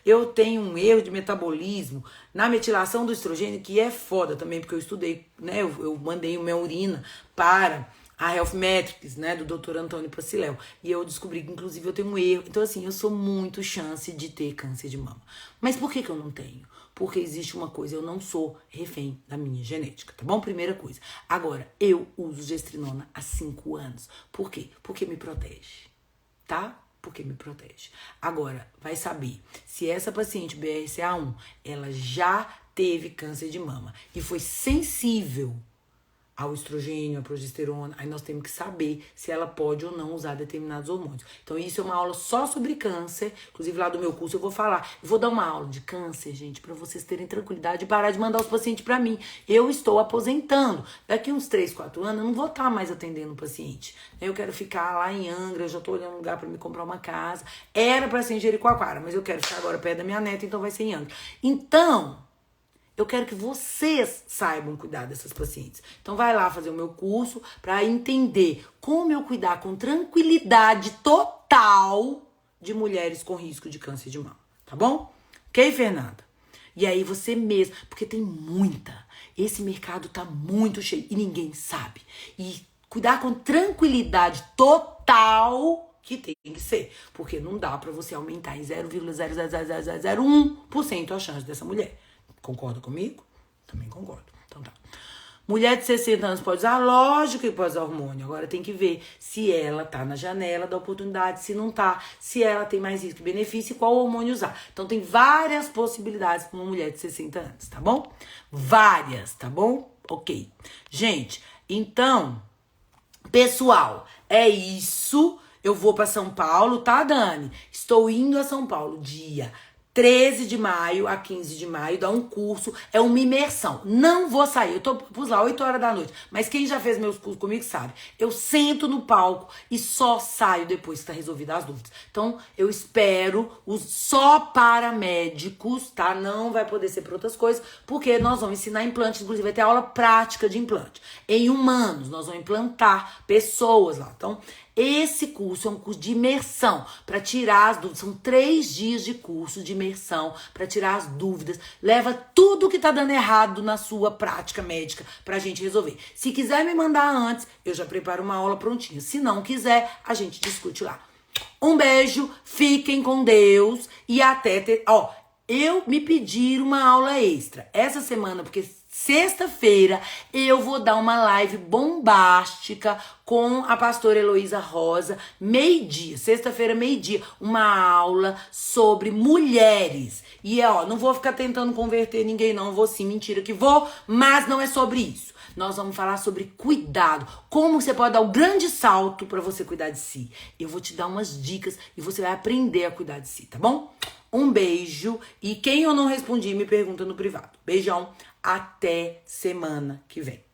eu tenho um erro de metabolismo na metilação do estrogênio, que é foda também, porque eu estudei, né? Eu mandei minha urina para a Health Metrics, né, do Dr. Antônio Paciléu. E eu descobri que, inclusive, eu tenho um erro. Então, assim, eu sou muito chance de ter câncer de mama. Mas por que eu não tenho? Porque existe uma coisa, eu não sou refém da minha genética, tá bom? Primeira coisa. Agora, eu uso gestrinona há 5 anos. Por quê? Porque me protege, tá? Porque me protege. Agora, vai saber se essa paciente BRCA1, ela já teve câncer de mama e foi sensível ao estrogênio, à progesterona, aí nós temos que saber se ela pode ou não usar determinados hormônios. Então isso é uma aula só sobre câncer, inclusive lá do meu curso eu vou falar. Eu vou dar uma aula de câncer, gente, para vocês terem tranquilidade e parar de mandar os pacientes para mim. Eu estou aposentando. Daqui uns 3, 4 anos eu não vou estar mais atendendo o paciente. Eu quero ficar lá em Angra, eu já tô olhando um lugar para me comprar uma casa. Era para ser em Jericoacoara, mas eu quero ficar agora perto da minha neta, então vai ser em Angra. Então, eu quero que vocês saibam cuidar dessas pacientes. Então vai lá fazer o meu curso para entender como eu cuidar com tranquilidade total de mulheres com risco de câncer de mama, tá bom? Ok, Fernanda? E aí você mesmo, porque tem muita. Esse mercado tá muito cheio e ninguém sabe. E cuidar com tranquilidade total que tem que ser, porque não dá para você aumentar em 0,00001% a chance dessa mulher. Concorda comigo? Também concordo. Então tá. Mulher de 60 anos pode usar? Lógico que pode usar hormônio. Agora tem que ver se ela tá na janela da oportunidade, se não tá, se ela tem mais risco e benefício e qual hormônio usar. Então tem várias possibilidades para uma mulher de 60 anos, tá bom? Várias, tá bom? Ok. Gente, então, pessoal, é isso. Eu vou para São Paulo, tá, Dani? Estou indo a São Paulo dia 13 de maio a 15 de maio, dá um curso, é uma imersão. Não vou sair, eu pus lá 8 horas da noite, mas quem já fez meus cursos comigo sabe. Eu sento no palco e só saio depois que tá resolvida as dúvidas. Então, eu espero só para médicos, tá? Não vai poder ser para outras coisas, porque nós vamos ensinar implante, inclusive vai ter aula prática de implante. Em humanos, nós vamos implantar pessoas lá. Então, esse curso é um curso de imersão para tirar as dúvidas. São 3 dias de curso de imersão para tirar as dúvidas. Leva tudo que tá dando errado na sua prática médica pra gente resolver. Se quiser me mandar antes, eu já preparo uma aula prontinha. Se não quiser, a gente discute lá. Um beijo, fiquem com Deus e até ter... Ó, eu me pediram uma aula extra essa semana, porque sexta-feira eu vou dar uma live bombástica com a pastora Heloísa Rosa, meio-dia, sexta-feira, meio-dia, uma aula sobre mulheres. E ó, não vou ficar tentando converter ninguém, não, vou sim, mentira que vou, mas não é sobre isso. Nós vamos falar sobre cuidado, como você pode dar o grande salto para você cuidar de si. Eu vou te dar umas dicas e você vai aprender a cuidar de si, tá bom? Um beijo e quem eu não respondi me pergunta no privado. Beijão, até semana que vem.